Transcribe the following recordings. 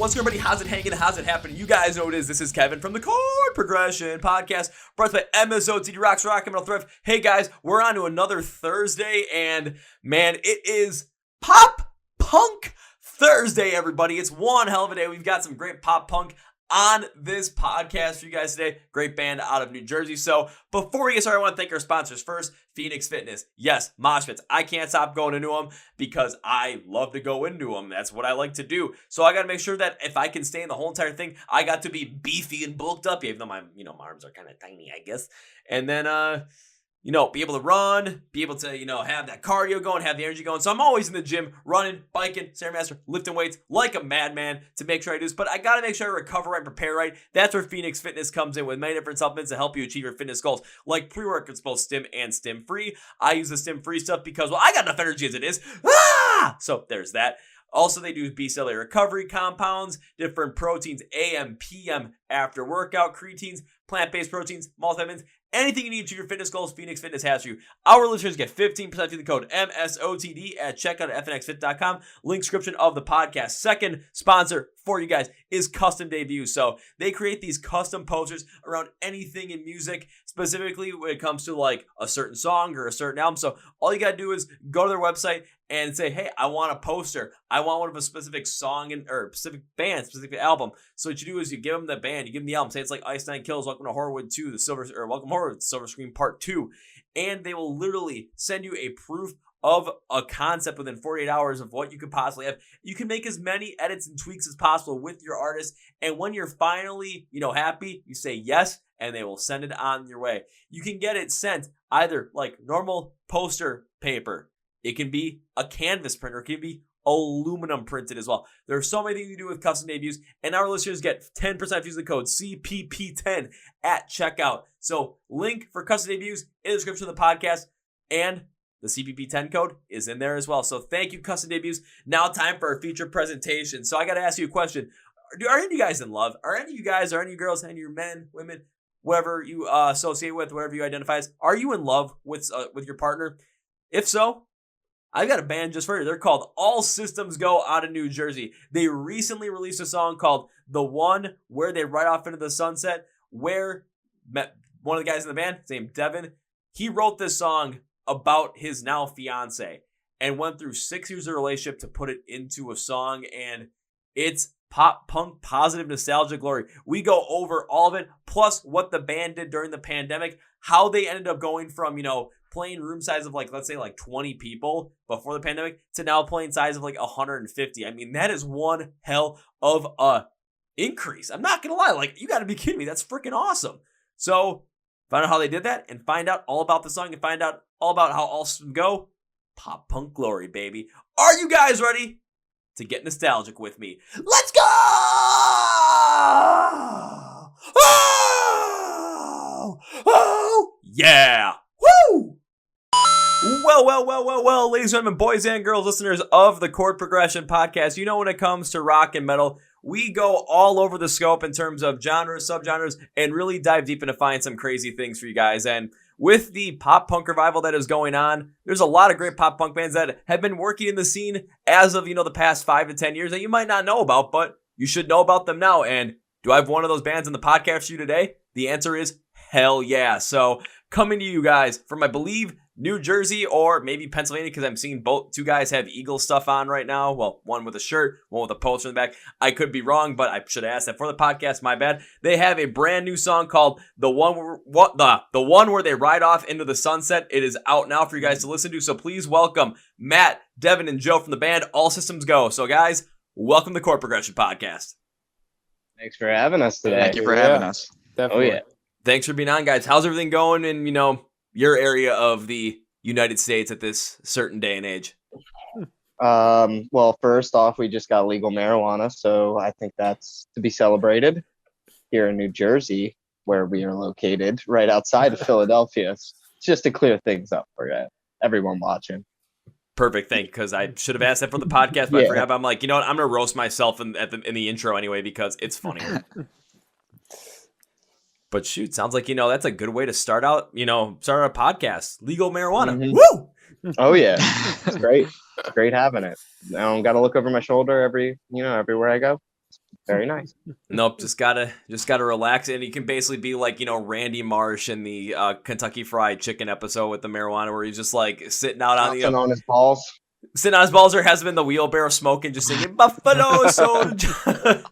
What's good, everybody? How's it hanging? How's it happening? You guys know what it is. This is Kevin from the Chord Progression Podcast, brought to you by MSOTD Rocks, Rock and Metal Thrift. Hey guys, we're on to another Thursday, and man, it is Pop Punk Thursday, everybody. It's one hell of a day. We've got some great pop punk on this podcast for you guys today. Great band out of New Jersey. So before we get started, I want to thank our sponsors. First, Phoenix Fitness. Yes, mosh pits. I can't stop going into them because I love to go into them. That's what I like to do. So I got to make sure that if I can stay in the whole entire thing, I got to be beefy and bulked up, even though my arms are kind of tiny, I guess. And then, be able to run, be able to, have that cardio going, have the energy going. So I'm always in the gym, running, biking, Stairmaster, lifting weights like a madman to make sure I do this. But I got to make sure I recover right, prepare right. That's where Phoenix Fitness comes in with many different supplements to help you achieve your fitness goals, like pre-workouts, both stim and stim free. I use the stim free stuff because, well, I got enough energy as it is. So there's that. Also, they do B-cell recovery compounds, different proteins, AM, PM, after workout, creatines, plant-based proteins, multivitamins, anything you need to achieve your fitness goals, Phoenix Fitness has for you. Our listeners get 15% through the code MSOTD at checkout at fnxfit.com. Link description of the podcast. Second sponsor for you guys is Custom Debuts. So they create these custom posters around anything in music, specifically when it comes to like a certain song or a certain album. So all you got to do is go to their website and say, hey, I want a poster. I want one of a specific song or specific band, specific album. So what you do is you give them the band, you give them the album. Say it's like Ice Nine Kills, Welcome to Horrorwood 2, Welcome to Horrorwood, Silver Screen Part 2. And they will literally send you a proof of a concept within 48 hours of what you could possibly have. You can make as many edits and tweaks as possible with your artist. And when you're finally, happy, you say yes, and they will send it on your way. You can get it sent either like normal poster paper. It can be a canvas printer. It can be aluminum printed as well. There are so many things you do with Custom Debuts, and our listeners get 10% using the code CPP10 at checkout. So link for Custom Debuts in the description of the podcast, and the CPP10 code is in there as well. So thank you, Custom Debuts. Now time for our feature presentation. So I got to ask you a question. Are any of you guys in love? Are any of you guys, are any of you girls, any of you men, women, whatever you associate with, whatever you identify as, are you in love with your partner? If so, I've got a band just for you. They're called All Systems Go out of New Jersey. They recently released a song called The One Where They Ride Off Into the Sunset, where one of the guys in the band, his name Devin, he wrote this song about his now fiance and went through 6 years of relationship to put it into a song, and it's pop punk positive nostalgia glory. We go over all of it, plus what the band did during the pandemic, how they ended up going from, playing room size of let's say 20 people before the pandemic to now playing size of 150. I mean, that is one hell of a increase. I'm not going to lie. You got to be kidding me. That's freaking awesome. So find out how they did that and find out all about the song and find out all about how All Systems Go. Pop punk glory, baby. Are you guys ready to get nostalgic with me? Let's go! Oh, yeah. Woo! Well, ladies and gentlemen, boys and girls, listeners of the Chord Progression Podcast, when it comes to rock and metal, we go all over the scope in terms of genres, subgenres, and really dive deep into find some crazy things for you guys. And with the pop punk revival that is going on, there's a lot of great pop punk bands that have been working in the scene as of, the past 5 to 10 years that you might not know about, but you should know about them now. And do I have one of those bands in the podcast for you today? The answer is hell yeah. So coming to you guys from, I believe, New Jersey or maybe Pennsylvania, because I'm seeing two guys have Eagle stuff on right now. Well, one with a shirt, one with a poster in the back. I could be wrong, but I should have asked that for the podcast. My bad. They have a brand new song called The One Where They Ride Off Into the Sunset. It is out now for you guys to listen to. So please welcome Matt, Devin, and Joe from the band All Systems Go. So guys, welcome to the Chord Progression Podcast. Thanks for having us today. Thank you for having us. Definitely. Oh yeah. Thanks for being on, guys. How's everything going in, your area of the United States at this certain day and age? Well, first off, we just got legal marijuana, so I think that's to be celebrated here in New Jersey, where we are located, right outside of Philadelphia. It's just to clear things up for everyone watching. Perfect, thank you, because I should have asked that for the podcast, but I forgot. But I'm like, I'm going to roast myself in the intro anyway because it's funnier. But shoot, sounds like, that's a good way to start out a podcast. Legal marijuana. Mm-hmm. Woo! Oh, yeah. It's great. Great having it. I don't got to look over my shoulder everywhere I go. very nice. Nope, just gotta relax, and you can basically be like, Randy Marsh in the Kentucky Fried Chicken episode with the marijuana, where he's just like sitting out on the on his balls. Sitting on his balls, or has him in the wheelbarrow smoking, just singing Buffalo Soldier.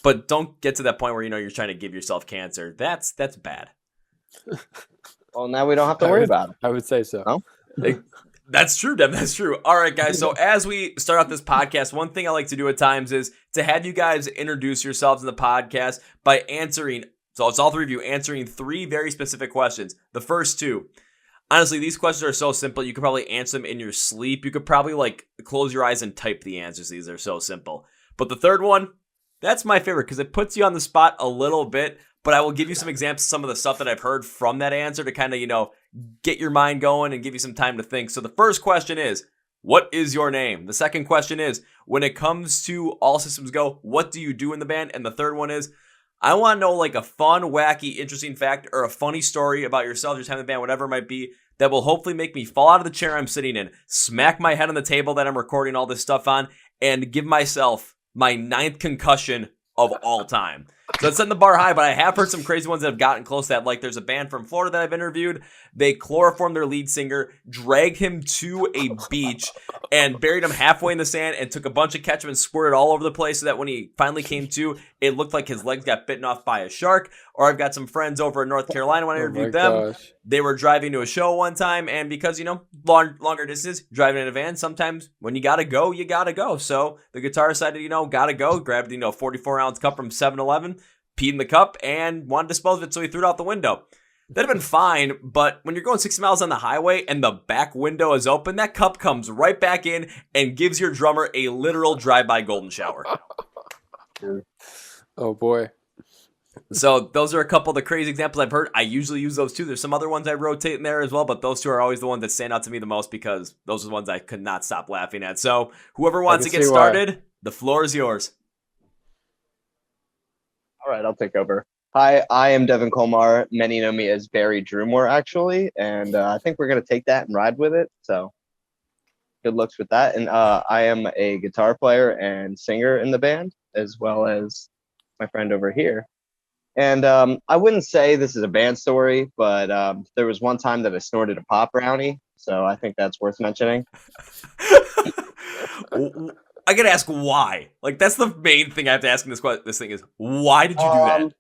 But don't get to that point where you're trying to give yourself cancer. That's bad. Well, now we don't have to worry about it. I would say so. No? That's true, Devin. That's true. All right, guys. So as we start off this podcast, one thing I like to do at times is to have you guys introduce yourselves in the podcast by answering. So it's all three of you answering 3 very specific questions. The first 2. Honestly, these questions are so simple. You could probably answer them in your sleep. You could probably close your eyes and type the answers. These are so simple. But the third one, that's my favorite because it puts you on the spot a little bit. But I will give you some examples of some of the stuff that I've heard from that answer to kind of, get your mind going and give you some time to think. So the first question is, what is your name? The second question is, when it comes to All Systems Go, what do you do in the band? And the third one is, I want to know a fun, wacky, interesting fact or a funny story about yourself, your time in the band, whatever it might be, that will hopefully make me fall out of the chair I'm sitting in, smack my head on the table that I'm recording all this stuff on, and give myself my 9th concussion of all time. So it's setting the bar high, but I have heard some crazy ones that have gotten close to that. There's a band from Florida that I've interviewed. They chloroformed their lead singer, dragged him to a beach, and buried him halfway in the sand and took a bunch of ketchup and squirted all over the place so that when he finally came to, it looked like his legs got bitten off by a shark. Or I've got some friends over in North Carolina when I interviewed them. They were driving to a show one time, and because, longer distance, driving in a van, sometimes when you gotta go, you gotta go. So the guitar decided, gotta go, grabbed, 44-ounce cup from 7-Eleven, peed in the cup, and wanted to dispose of it, so he threw it out the window. That'd have been fine, but when you're going 60 miles on the highway and the back window is open, that cup comes right back in and gives your drummer a literal drive-by golden shower. Oh, boy. So those are a couple of the crazy examples I've heard. I usually use those too. There's some other ones I rotate in there as well, but those 2 are always the ones that stand out to me the most because those are the ones I could not stop laughing at. So whoever wants to get started, the floor is yours. All right, I'll take over. Hi, I am Devin Colmar. Many know me as Barry Drumore, actually, and I think we're going to take that and ride with it. So good looks with that. And I am a guitar player and singer in the band, as well as my friend over here. And I wouldn't say this is a band story, but there was one time that I snorted a pop brownie, so I think that's worth mentioning. I gotta ask why. That's the main thing I have to ask in this thing is, why did you do that?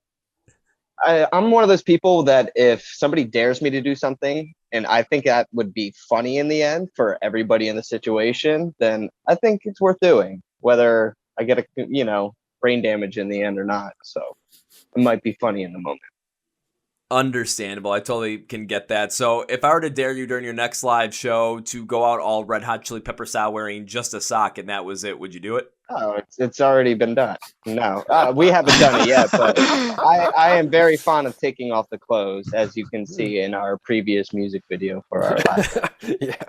I'm one of those people that if somebody dares me to do something, and I think that would be funny in the end for everybody in the situation, then I think it's worth doing, whether I get brain damage in the end or not. So it might be funny in the moment. Understandable. I totally can get that. So if I were to dare you during your next live show to go out all Red Hot Chili Pepper style wearing just a sock and that was it, would you do it? Oh, it's already been done. No, we haven't done it yet, but I am very fond of taking off the clothes, as you can see in our previous music video for our last. Yeah.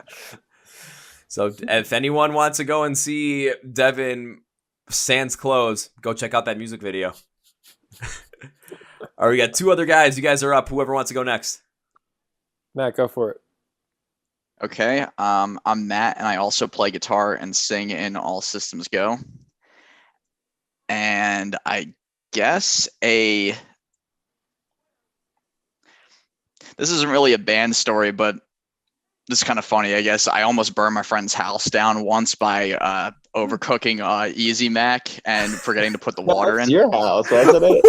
So if anyone wants to go and see Devin sans clothes, go check out that music video. All right, we got 2 other guys. You guys are up. Whoever wants to go next. Matt, go for it. Okay, I'm Matt, and I also play guitar and sing in All Systems Go. And I guess this isn't really a band story, but this is kind of funny, I guess. I almost burned my friend's house down once by overcooking Easy Mac and forgetting to put the water in. Your house, wasn't it?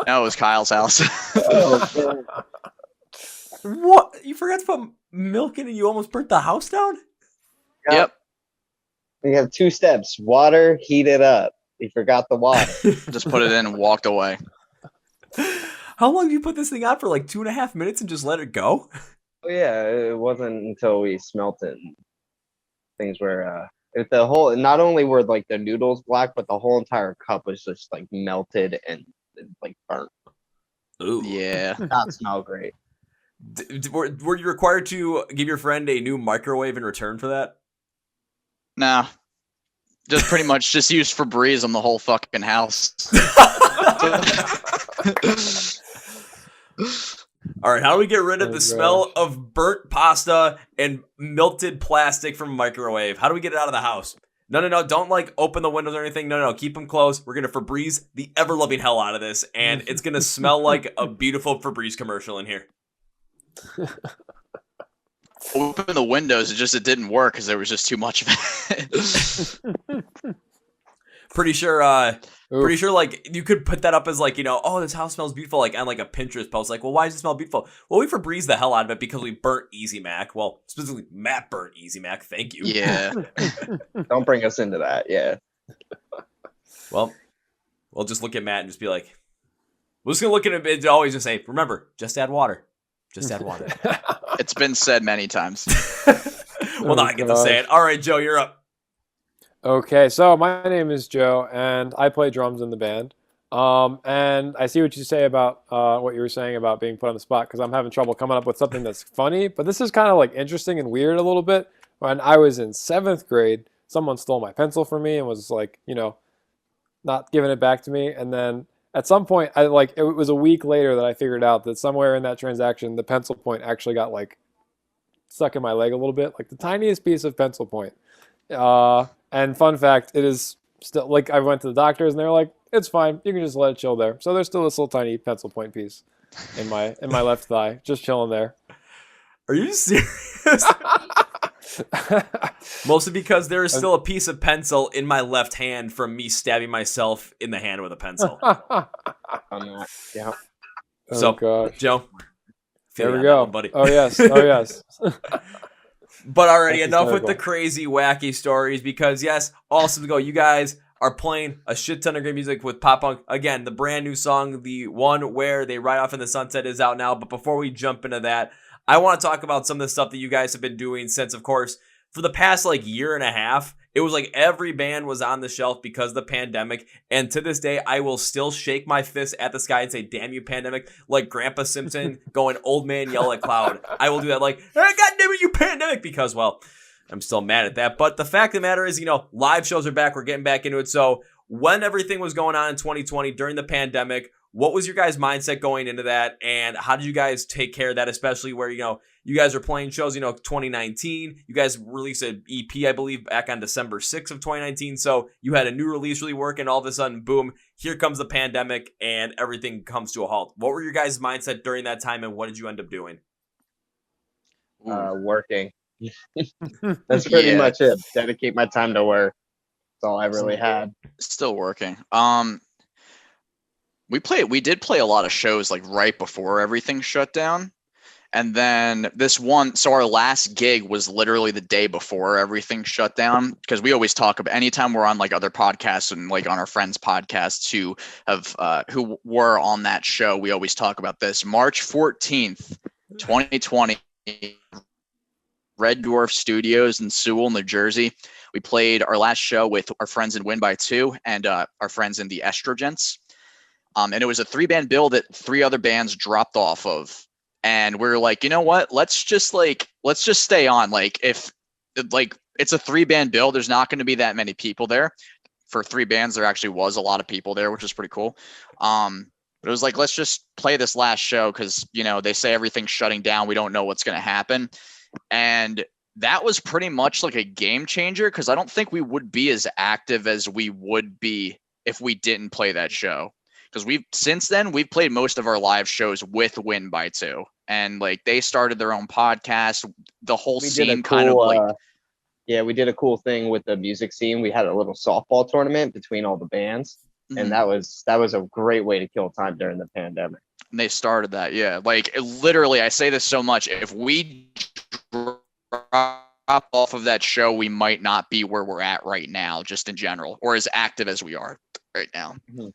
No, it was Kyle's house. Oh, what? You forgot to put milk in and you almost burnt the house down? Yep. We have 2 steps. Water, heat it up. You forgot the water. Just put it in and walked away. How long did you put this thing on for? 2.5 minutes and just let it go? Oh, yeah, it wasn't until we smelt it. And things were the whole. Not only were the noodles black, but the whole entire cup was just melted and burnt. Ooh. Yeah. Did not smell great. Were you required to give your friend a new microwave in return for that? Nah. Just pretty much just used Febreze on the whole fucking house. All right, how do we get rid of the smell of burnt pasta and melted plastic from a microwave? How do we get it out of the house? No. Don't like open the windows or anything. No. Keep them closed. We're going to Febreze the ever-loving hell out of this. And it's going to smell like a beautiful Febreze commercial in here. Open the windows. It didn't work because there was just too much of it. Pretty sure like you could put that up as like, oh, this house smells beautiful, like on like a Pinterest post. Like, well, why does it smell beautiful? Well, we Febreze the hell out of it because we burnt Easy Mac. Well, specifically Matt burnt Easy Mac. Thank you. Yeah. Don't bring us into that. Yeah. Well, we'll just look at Matt and just be like, we're just gonna look at him and always just say, remember, just add water. Just add water. It's been said many times. Well, now I get to say it. All right, Joe, you're up. Okay, so my name is Joe, and I play drums in the band. And I see what you say about what you were saying about being put on the spot, because I'm having trouble coming up with something that's funny. But this is kind of like interesting and weird a little bit. When I was in 7th grade, someone stole my pencil from me and was like, not giving it back to me. And then at some point, it was a week later that I figured out that somewhere in that transaction, the pencil point actually got like stuck in my leg a little bit, like the tiniest piece of pencil point. And fun fact, it is still, like, I went to the doctors and they were like, it's fine, you can just let it chill there. So there's still this little tiny pencil point piece in my left thigh, just chilling there. Are you serious? Mostly because there is still a piece of pencil in my left hand from me stabbing myself in the hand with a pencil. Yeah. So, gosh. Joe, there we go, buddy. Oh yes. But already That's enough with hysterical. the crazy, wacky stories, because yes, awesome to go. You guys are playing a shit ton of great music with Pop Punk. Again, the brand new song, the one where they ride off in the sunset, is out now. But before we jump into that, I want to talk about some of the stuff that you guys have been doing since, of course, for the past like year and a half. It was like every band was on the shelf because of the pandemic. And to this day, I will still shake my fist at the sky and say, damn you, pandemic, like Grandpa Simpson going old man yell at cloud. I will do that like, hey, God damn it, you pandemic, because, well, I'm still mad at that. But the fact of the matter is, live shows are back. We're getting back into it. So when everything was going on in 2020 during the pandemic, what was your guys' mindset going into that? And how did you guys take care of that, especially where, you guys are playing shows, 2019. You guys released an EP, I believe, back on December 6th of 2019. So you had a new release really working. All of a sudden, boom, here comes the pandemic and everything comes to a halt. What were your guys' mindset during that time, and what did you end up doing? Working. That's pretty much it. Dedicate my time to work. That's all I really had. Still working. We did play a lot of shows like right before everything shut down. And then so our last gig was literally the day before everything shut down, because we always talk about, anytime we're on like other podcasts and like on our friends' podcasts who were on that show, we always talk about this. March 14th, 2020, Red Dwarf Studios in Sewell, New Jersey. We played our last show with our friends in Win by Two and our friends in the Emergence. And it was a 3-band bill that 3 other bands dropped off of. And we're like, you know what? Let's just stay on. Like, if like it's a 3-band bill, there's not going to be that many people there. For 3 bands, there actually was a lot of people there, which is pretty cool. But it was like, let's just play this last show because, they say everything's shutting down. We don't know what's going to happen. And that was pretty much like a game changer, because I don't think we would be as active as we would be if we didn't play that show. Because since then we've played most of our live shows with Win by Two, and like they started their own podcast. The whole scene kind of like, we did a cool thing with the music scene. We had a little softball tournament between all the bands, and that was a great way to kill time during the pandemic. And they started that, yeah. Like literally, I say this so much. If we drop off of that show, we might not be where we're at right now, just in general, or as active as we are right now. Mm-hmm.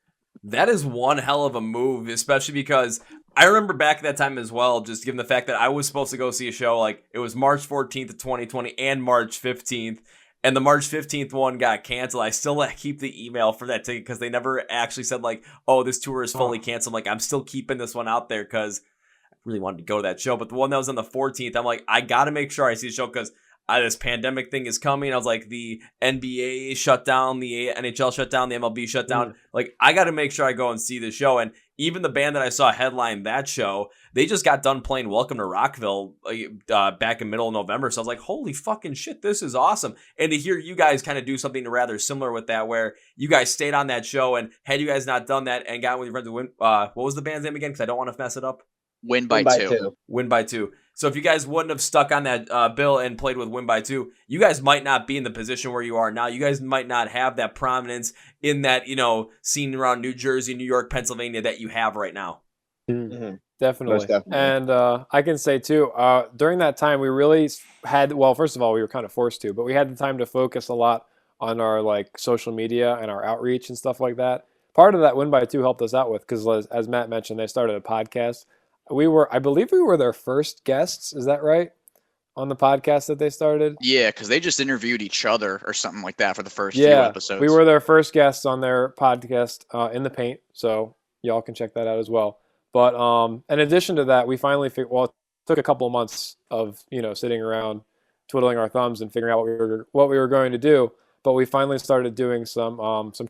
That is one hell of a move, especially because I remember back at that time as well, just given the fact that I was supposed to go see a show, like it was March 14th of 2020 and March 15th, and the March 15th one got canceled. I still keep the email for that ticket because they never actually said like, oh, this tour is fully canceled. Like, I'm still keeping this one out there because I really wanted to go to that show. But the one that was on the 14th, I'm like, I got to make sure I see the show because this pandemic thing is coming. I was like, the NBA shut down, the NHL shut down, the MLB shut down. Like, I got to make sure I go and see the show. And even the band that I saw headline that show, they just got done playing Welcome to Rockville back in middle of November. So I was like, holy fucking shit, this is awesome. And to hear you guys kind of do something rather similar with that, where you guys stayed on that show, and had you guys not done that and gotten with your friends to win, what was the band's name again? Because I don't want to mess it up. Win by two. Win by two. So if you guys wouldn't have stuck on that bill and played with Win by two, you guys might not be in the position where you are now. You guys might not have that prominence in that, scene around New Jersey, New York, Pennsylvania that you have right now. Mm-hmm. Definitely. Definitely. And I can say too, during that time we really had, well, first of all, we were kind of forced to, but we had the time to focus a lot on our like social media and our outreach and stuff like that. Part of that Win by Two helped us out with, because as Matt mentioned, they started a podcast. I believe we were their first guests. Is that right? On the podcast that they started? Yeah, because they just interviewed each other or something like that for the first few episodes. We were their first guests on their podcast, In the Paint. So y'all can check that out as well. But in addition to that, we finally it took a couple of months of sitting around twiddling our thumbs and figuring out what we were going to do. But we finally started doing some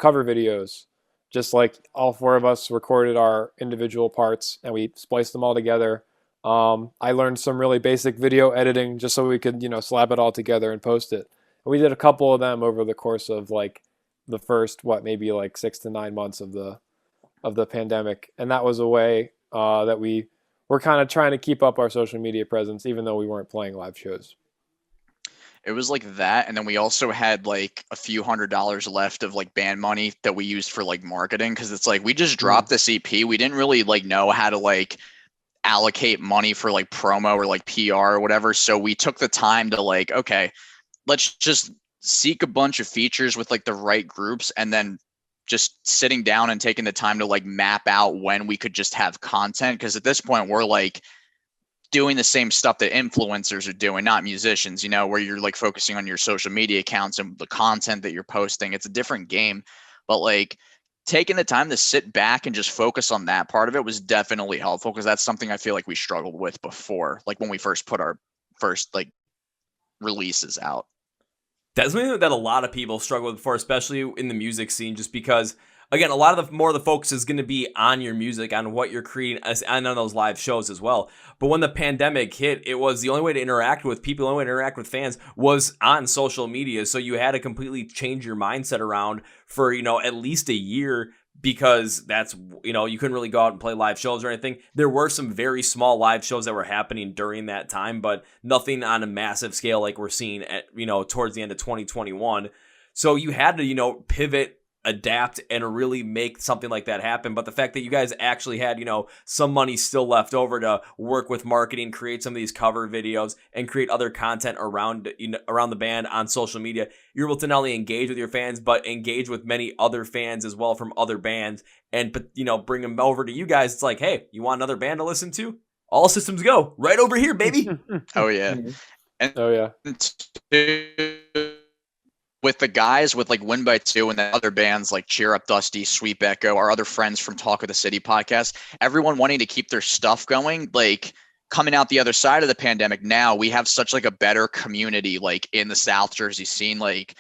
cover videos. Just like all four of us recorded our individual parts and we spliced them all together. I learned some really basic video editing just so we could, slap it all together and post it. And we did a couple of them over the course of like the first, maybe like 6 to 9 months of the pandemic. And that was a way that we were kind of trying to keep up our social media presence, even though we weren't playing live shows. It was like that, and then we also had like a few $100s left of like band money that we used for like marketing, because it's like we just dropped this EP. We didn't really like know how to like allocate money for like promo or like PR or whatever. So we took the time to like, okay, let's just seek a bunch of features with like the right groups, and then just sitting down and taking the time to like map out when we could just have content, because at this point we're like doing the same stuff that influencers are doing, not musicians, where you're like focusing on your social media accounts and the content that you're posting. It's a different game, but like taking the time to sit back and just focus on that part of it was definitely helpful, because that's something I feel like we struggled with before, like when we first put our first like releases out. That's something that a lot of people struggle with before, especially in the music scene, just because, again, a lot of more of the focus is going to be on your music, on what you're creating, and on those live shows as well. But when the pandemic hit, it was the only way to interact with people, the only way to interact with fans was on social media. So you had to completely change your mindset around for, at least a year, because that's, you couldn't really go out and play live shows or anything. There were some very small live shows that were happening during that time, but nothing on a massive scale like we're seeing at, towards the end of 2021. So you had to, pivot, adapt, and really make something like that happen. But the fact that you guys actually had, some money still left over to work with marketing, create some of these cover videos, and create other content around the band on social media, you're able to not only engage with your fans, but engage with many other fans as well from other bands, and bring them over to you guys. It's like, hey, you want another band to listen to? All systems go right over here, baby. Oh yeah. Oh yeah. With the guys with like Win by Two and then other bands like Cheer Up Dusty, Sweet Echo, our other friends from Talk of the City podcast, everyone wanting to keep their stuff going, like coming out the other side of the pandemic now, we have such like a better community like in the South Jersey scene. Like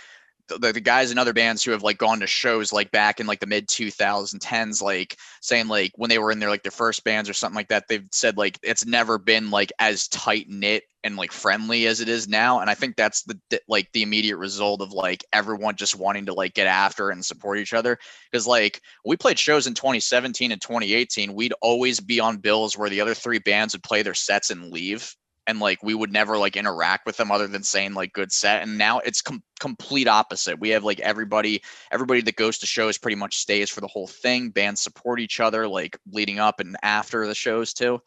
the guys in other bands who have like gone to shows like back in like the mid 2010s, like saying like when they were in their like their first bands or something like that, they've said like it's never been like as tight knit and like friendly as it is now. And I think that's the immediate result of like everyone just wanting to like get after and support each other. Because like we played shows in 2017 and 2018, we'd always be on bills where the other three bands would play their sets and leave. And like we would never like interact with them other than saying like good set. And now it's complete opposite. We have like everybody that goes to shows pretty much stays for the whole thing. Bands support each other like leading up and after the shows too.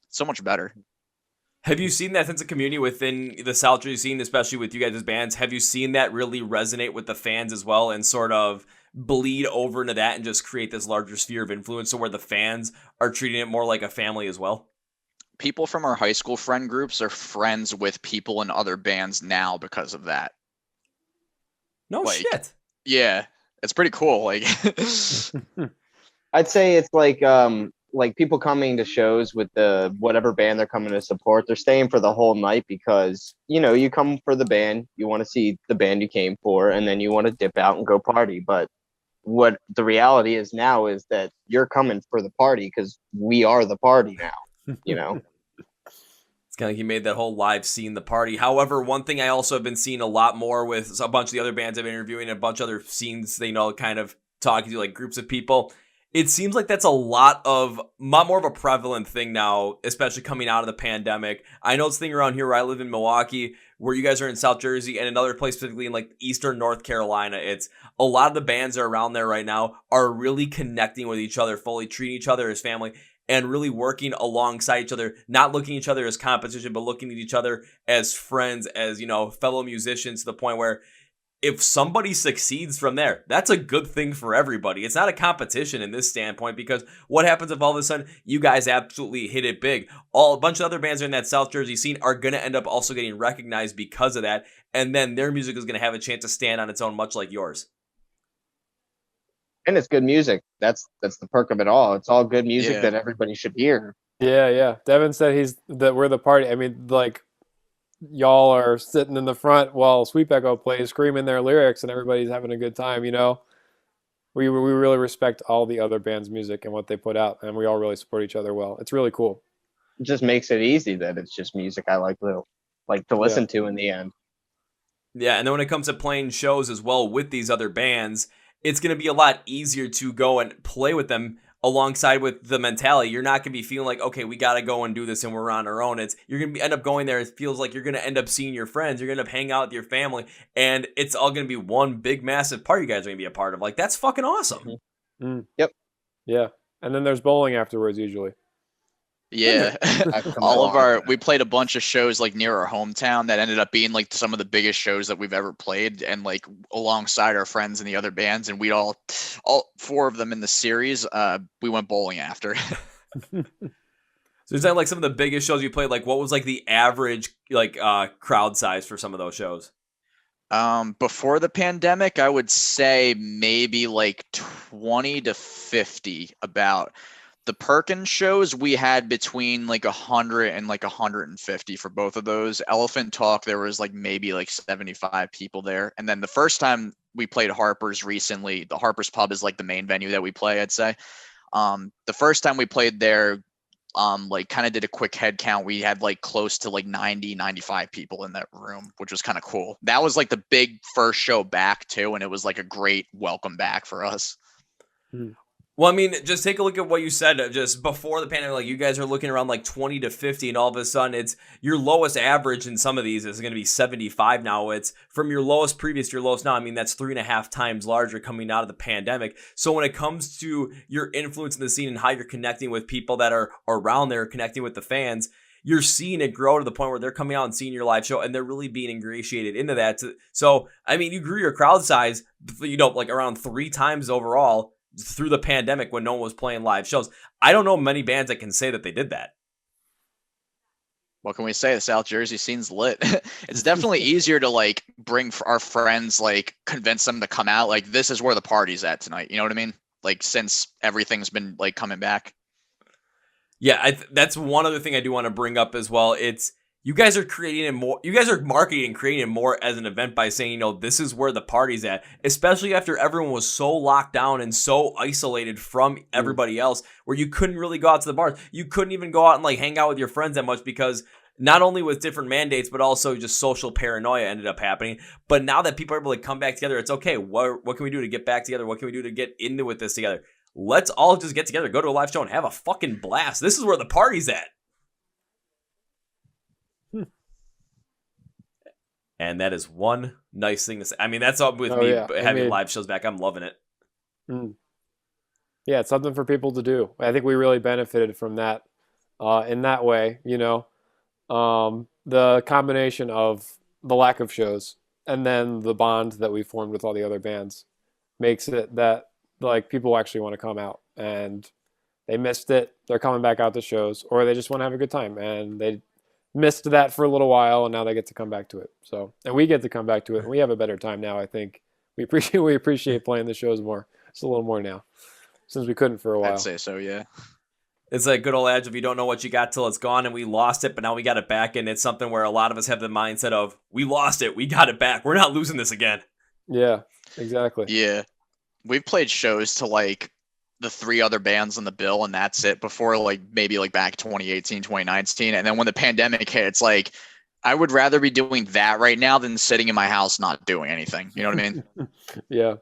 So much better. Have you seen that sense of community within the South Jersey scene, especially with you guys as bands? Have you seen that really resonate with the fans as well, and sort of bleed over into that and just create this larger sphere of influence, so where the fans are treating it more like a family as well? People from our high school friend groups are friends with people in other bands now because of that. No shit. Yeah, it's pretty cool. Like, I'd say it's like like people coming to shows with the whatever band they're coming to support, they're staying for the whole night because, you know, you come for the band, you want to see the band you came for, and then you want to dip out and go party. But what the reality is now is that you're coming for the party because we are the party now, you know? It's kind of like he made that whole live scene the party. However, one thing I also have been seeing a lot more with a bunch of the other bands I've been interviewing and a bunch of other scenes, they know, kind of talking to like groups of people. It seems like that's a lot more of a prevalent thing now, especially coming out of the pandemic. I know it's a thing around here where I live in Milwaukee, where you guys are in South Jersey, and another place specifically in like Eastern North Carolina. It's a lot of the bands that are around there right now are really connecting with each other, fully treating each other as family, and really working alongside each other, not looking at each other as competition, but looking at each other as friends, as, you know, fellow musicians, to the point where if somebody succeeds from there, that's a good thing for everybody. It's not a competition in this standpoint, because what happens if all of a sudden you guys absolutely hit it big? A bunch of other bands in that South Jersey scene are going to end up also getting recognized because of that, and then their music is going to have a chance to stand on its own, much like yours. And it's good music. That's the perk of it all. It's all good music Yeah. that everybody should hear. Yeah. Devin said that we're the party. I mean, like, y'all are sitting in the front while Sweet Echo plays, screaming their lyrics, and everybody's having a good time, you know? We really respect all the other bands' music and what they put out, and we all really support each other well. It's really cool. It just makes it easy that it's just music I like to listen to in the end. Yeah, and then when it comes to playing shows as well with these other bands, it's going to be a lot easier to go and play with them alongside with the mentality. You're not going to be feeling like, okay, we got to go and do this and we're on our own. You're going to end up going there. It feels like you're going to end up seeing your friends. You're going to end up hanging out with your family, and it's all going to be one big, massive party you guys are going to be a part of. Like, that's fucking awesome. Yep. Yeah. And then there's bowling afterwards usually. Yeah. We played a bunch of shows like near our hometown that ended up being like some of the biggest shows that we've ever played, and like alongside our friends and the other bands, and we all four of them in the series, we went bowling after. So is that like some of the biggest shows you played? Like, what was like the average like crowd size for some of those shows? Before the pandemic, I would say maybe like 20 to 50 about. The Perkins shows, we had between like 100 and like 150 for both of those. Elephant Talk, there was like maybe like 75 people there. And then the first time we played Harper's recently, the Harper's Pub is like the main venue that we play, I'd say. The first time we played there, like kind of did a quick head count. We had like close to like 90, 95 people in that room, which was kind of cool. That was like the big first show back too. And it was like a great welcome back for us. Well, I mean, just take a look at what you said just before the pandemic. Like, you guys are looking around like 20 to 50, and all of a sudden it's your lowest average in some of these is going to be 75 now. It's from your lowest previous to your lowest now. I mean, that's 3.5 times larger coming out of the pandemic. So when it comes to your influence in the scene and how you're connecting with people that are around there, connecting with the fans, you're seeing it grow to the point where they're coming out and seeing your live show, and they're really being ingratiated into that. So, I mean, you grew your crowd size, you know, like around 3 times overall through the pandemic when no one was playing live shows. I don't know many bands that can say that they did that. What can we say? The South Jersey scene's lit. It's definitely easier to like bring our friends, like convince them to come out. Like, this is where the party's at tonight. You know what I mean? Like, since everything's been like coming back. Yeah, that's one other thing I do want to bring up as well. It's you guys are creating it more. You guys are marketing and creating it more as an event by saying, you know, this is where the party's at. Especially after everyone was so locked down and so isolated from everybody else, where you couldn't really go out to the bars. You couldn't even go out and like hang out with your friends that much because not only with different mandates, but also just social paranoia ended up happening. But now that people are able to come back together, it's okay. What can we do to get back together? What can we do to get into with this together? Let's all just get together, go to a live show, and have a fucking blast. This is where the party's at. And that is one nice thing to say. I mean, that's all with having live shows back. I'm loving it. Yeah, it's something for people to do. I think we really benefited from that in that way, you know. The combination of the lack of shows and then the bond that we formed with all the other bands makes it that like people actually want to come out, and they missed it. They're coming back out to shows, or they just want to have a good time, and they missed that for a little while, and now they get to come back to it. So, and we get to come back to it, and we have a better time now. I think we appreciate playing the shows more. It's a little more now, since we couldn't for a while. I'd say so, yeah. It's a good old adage of you don't know what you got till it's gone, and we lost it, but now we got it back, and it's something where a lot of us have the mindset of we lost it, we got it back, we're not losing this again. Yeah, exactly. Yeah. We've played shows to like the 3 other bands on the bill, and that's it, before like maybe like back 2018, 2019. And then when the pandemic hit, it's like I would rather be doing that right now than sitting in my house not doing anything. You know what I mean? Yeah.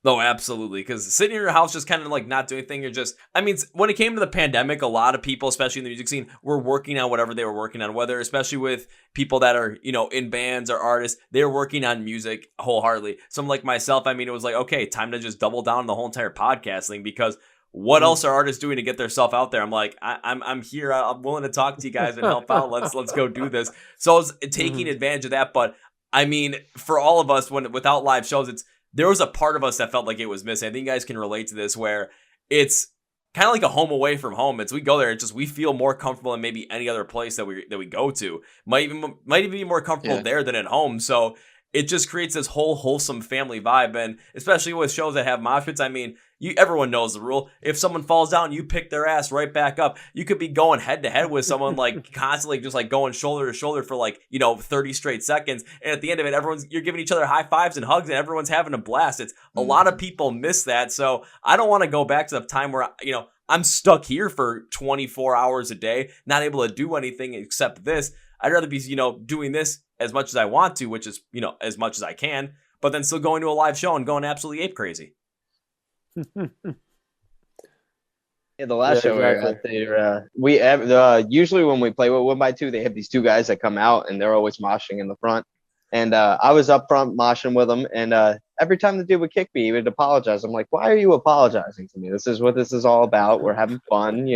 No, absolutely. Because sitting in your house just kind of like not doing anything, you're just, I mean, when it came to the pandemic, a lot of people, especially in the music scene, were working on whatever they were working on, whether, especially with people that are, you know, in bands or artists, they're working on music wholeheartedly. Someone like myself, I mean, it was like, okay, time to just double down on the whole entire podcast thing, because what else are artists doing to get their stuff out there? I'm like, I'm here. I'm willing to talk to you guys and help out. Let's go do this. So I was taking advantage of that. But I mean, for all of us, without live shows, there was a part of us that felt like it was missing. I think you guys can relate to this, where it's kind of like a home away from home. We go there, it's just we feel more comfortable than maybe any other place that we go to. Might even be more comfortable there than at home. So it just creates this whole wholesome family vibe, and especially with shows that have mosh pits. I mean, everyone knows the rule. If someone falls down, you pick their ass right back up. You could be going head to head with someone like constantly just like going shoulder to shoulder for like, 30 straight seconds. And at the end of it, you're giving each other high fives and hugs, and everyone's having a blast. It's a lot of people miss that. So I don't want to go back to the time where, I'm stuck here for 24 hours a day, not able to do anything except this. I'd rather be, doing this as much as I want to, which is, as much as I can, but then still going to a live show and going absolutely ape crazy. Yeah, the last show we were at, usually when we play with 1x2, they have these 2 guys that come out, and they're always moshing in the front. And I was up front moshing with them, and every time the dude would kick me, he would apologize. I'm like, why are you apologizing to me? This is what this is all about. We're having fun,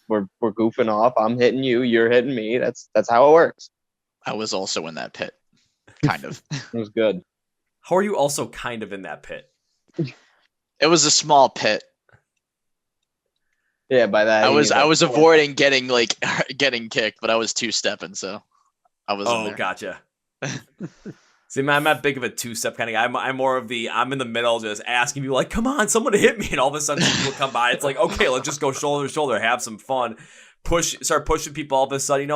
we're goofing off. I'm hitting you, you're hitting me. That's how it works. I was also in that pit, kind of. It was good. How are you also kind of in that pit? It was a small pit. Yeah, by that I was avoiding getting kicked, but I was 2-stepping, so I was. Oh, gotcha. See, man, I'm not big of a 2-step kind of guy. I'm more of I'm in the middle, just asking people like, "Come on, someone hit me!" And all of a sudden, people come by. It's like, okay, let's just go shoulder to shoulder, have some fun. Start pushing people. All of a sudden,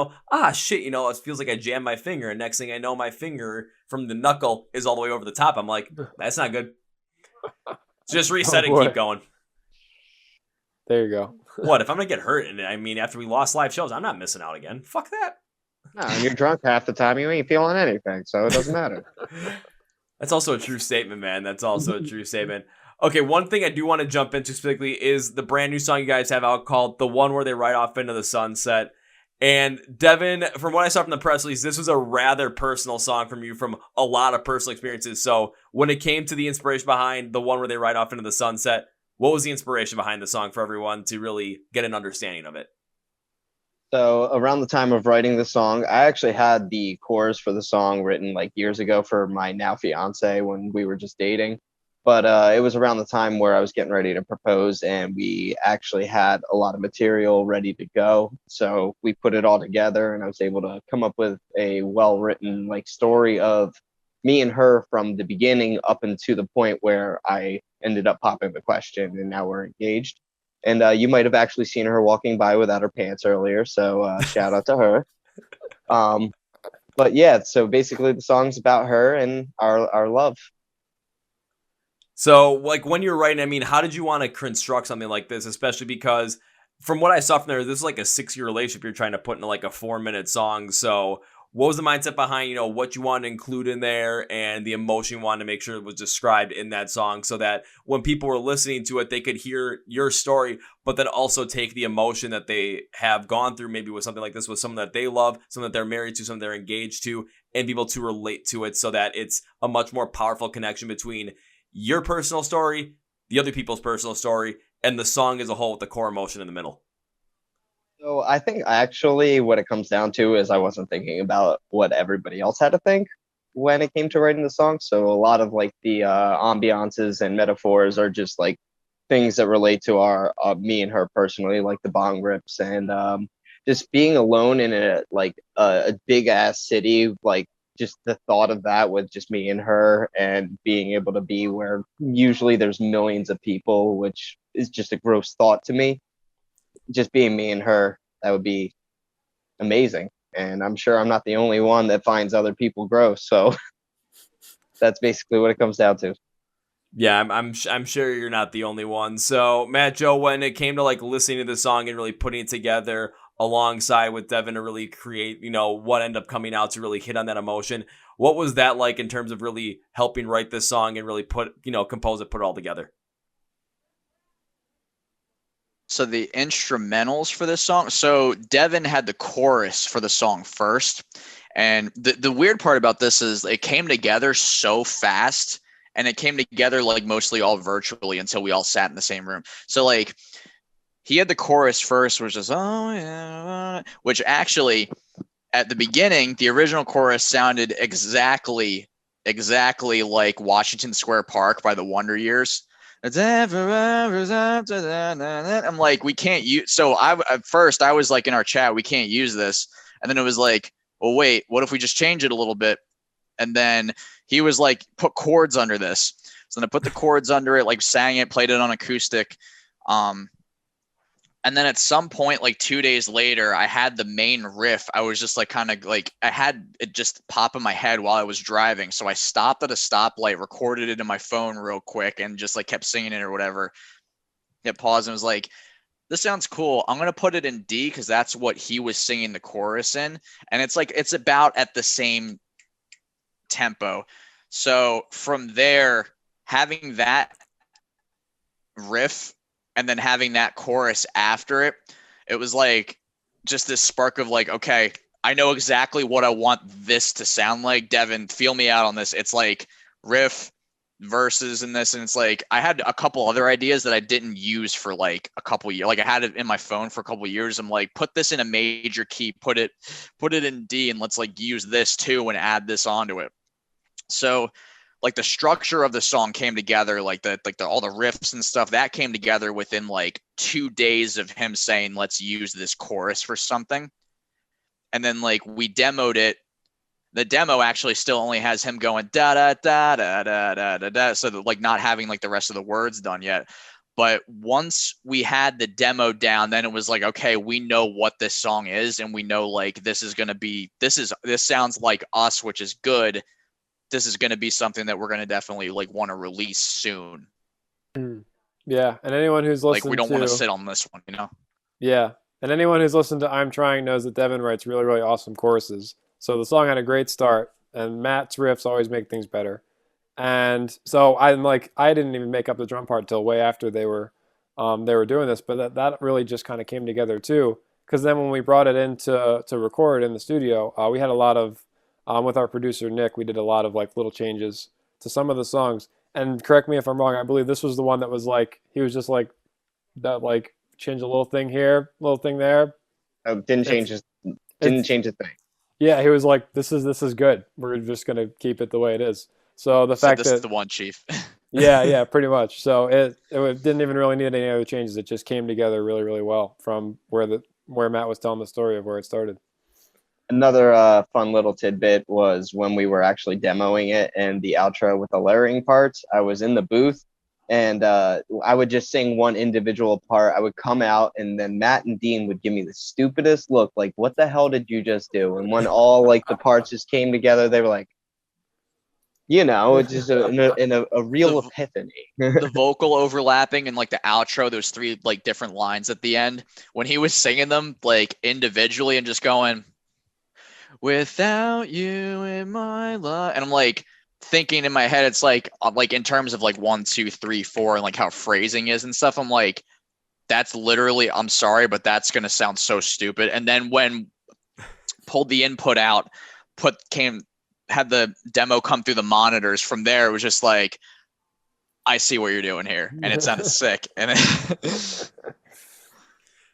shit, it feels like I jammed my finger, and next thing I know, my finger from the knuckle is all the way over the top. I'm like, that's not good. Just reset and keep going. There you go. What if I'm gonna get hurt? And I mean, after we lost live shows, I'm not missing out again. Fuck that. No, and you're drunk half the time. You ain't feeling anything, so it doesn't matter. That's also a true statement, man. That's also a true statement. Okay, one thing I do want to jump into specifically is the brand new song you guys have out called "The One Where They Ride Off Into the Sunset." And Devin, from what I saw from the press release, this was a rather personal song from you, from a lot of personal experiences. So when it came to the inspiration behind "The One Where They Ride Off Into the Sunset," what was the inspiration behind the song for everyone to really get an understanding of it? So around the time of writing the song, I actually had the chorus for the song written like years ago for my now fiance when we were just dating. But it was around the time where I was getting ready to propose, and we actually had a lot of material ready to go. So we put it all together, and I was able to come up with a well-written like story of me and her from the beginning up into the point where I ended up popping the question, and now we're engaged. And you might have actually seen her walking by without her pants earlier. So shout out to her. But yeah, so basically the song's about her and our love. So like when you're writing, I mean, how did you want to construct something like this? Especially because from what I saw from there, this is like a 6-year relationship you're trying to put into like a 4-minute song. So what was the mindset behind, what you wanted to include in there and the emotion you wanted to make sure it was described in that song, so that when people were listening to it, they could hear your story, but then also take the emotion that they have gone through, maybe with something like this, with someone that they love, someone that they're married to, someone they're engaged to, and be able to relate to it, so that it's a much more powerful connection between your personal story, the other people's personal story, and the song as a whole with the core emotion in the middle. So I think actually what it comes down to is I wasn't thinking about what everybody else had to think when it came to writing the song. So a lot of like the ambiances and metaphors are just like things that relate to our me and her personally, like the bong rips and just being alone in a big ass city, like just the thought of that with just me and her, and being able to be where usually there's millions of people, which is just a gross thought to me. just being me and her, that would be amazing. And I'm sure I'm not the only one that finds other people gross. So that's basically what it comes down to. Yeah, I'm sure you're not the only one. So, Matt, Joe, when it came to like listening to the song and really putting it together alongside with Devin to really create, what ended up coming out to really hit on that emotion, what was that like in terms of really helping write this song and really compose it, put it all together? So the instrumentals for this song. So Devin had the chorus for the song first. And the weird part about this is it came together so fast, and it came together like mostly all virtually until we all sat in the same room. So like he had the chorus first, which is, oh yeah, which actually at the beginning, the original chorus sounded exactly like Washington Square Park by the Wonder Years. I'm like, we can't use. So at first I was like in our chat, we can't use this. And then it was like, well, wait, what if we just change it a little bit? And then he was like, put chords under this. So then I put the chords under it, like sang it, played it on acoustic. And then at some point, like 2 days later, I had the main riff. I was just like kind of like I had it just pop in my head while I was driving. So I stopped at a stoplight, recorded it in my phone real quick, and just like kept singing it or whatever. Hit pause and was like, this sounds cool. I'm going to put it in D because that's what he was singing the chorus in. And it's like it's about at the same tempo. So from there, having that riff and then having that chorus after it, it was like just this spark of like, okay, I know exactly what I want this to sound like. Devin, feel me out on this. It's like riff, verses in this, and it's like I had a couple other ideas that I didn't use for like a couple years. Like I had it in my phone for a couple years. I'm like, put this in a major key, put it in D, and let's like use this too and add this onto it. So like the structure of the song came together, like all the riffs and stuff that came together within like 2 days of him saying, let's use this chorus for something. And then like we demoed it. The demo actually still only has him going da da da da da da da da, so that, like not having like the rest of the words done yet. But once we had the demo down, then it was like, okay, we know what this song is, and we know like this sounds like us, which is good. This is going to be something that we're going to definitely like want to release soon. Yeah, and anyone who's listened like we don't want to sit on this one, Yeah, and anyone who's listened to I'm Trying knows that Devin writes really, really awesome choruses. So the song had a great start, and Matt's riffs always make things better. And so I didn't even make up the drum part till way after they were doing this, but that really just kind of came together too. Because then when we brought it in to record in the studio, we had a lot of with our producer Nick, we did a lot of like little changes to some of the songs. And correct me if I'm wrong, I believe this was the one that was like he was just like that, like change a little thing here, little thing there. Didn't change a thing. Yeah, he was like, "This is good. We're just gonna keep it the way it is." So this is the one, Chief. yeah, pretty much. So it didn't even really need any other changes. It just came together really, really well from where Matt was telling the story of where it started. Another fun little tidbit was when we were actually demoing it and the outro with the layering parts. I was in the booth. And I would just sing one individual part. I would come out, and then Matt and Dean would give me the stupidest look, like, what the hell did you just do? And when all, like, the parts just came together, they were like, it's just a real epiphany. The vocal overlapping and, like, the outro, those 3, like, different lines at the end. When he was singing them, like, individually and just going, without you in my life. And I'm like, thinking in my head, it's like in terms of like 1, 2, 3, 4 and like how phrasing is and stuff, I'm like, that's literally, I'm sorry, but that's gonna sound so stupid. And then when pulled the input out, had the demo come through the monitors, from there it was just like, I see what you're doing here, and it sounded sick. And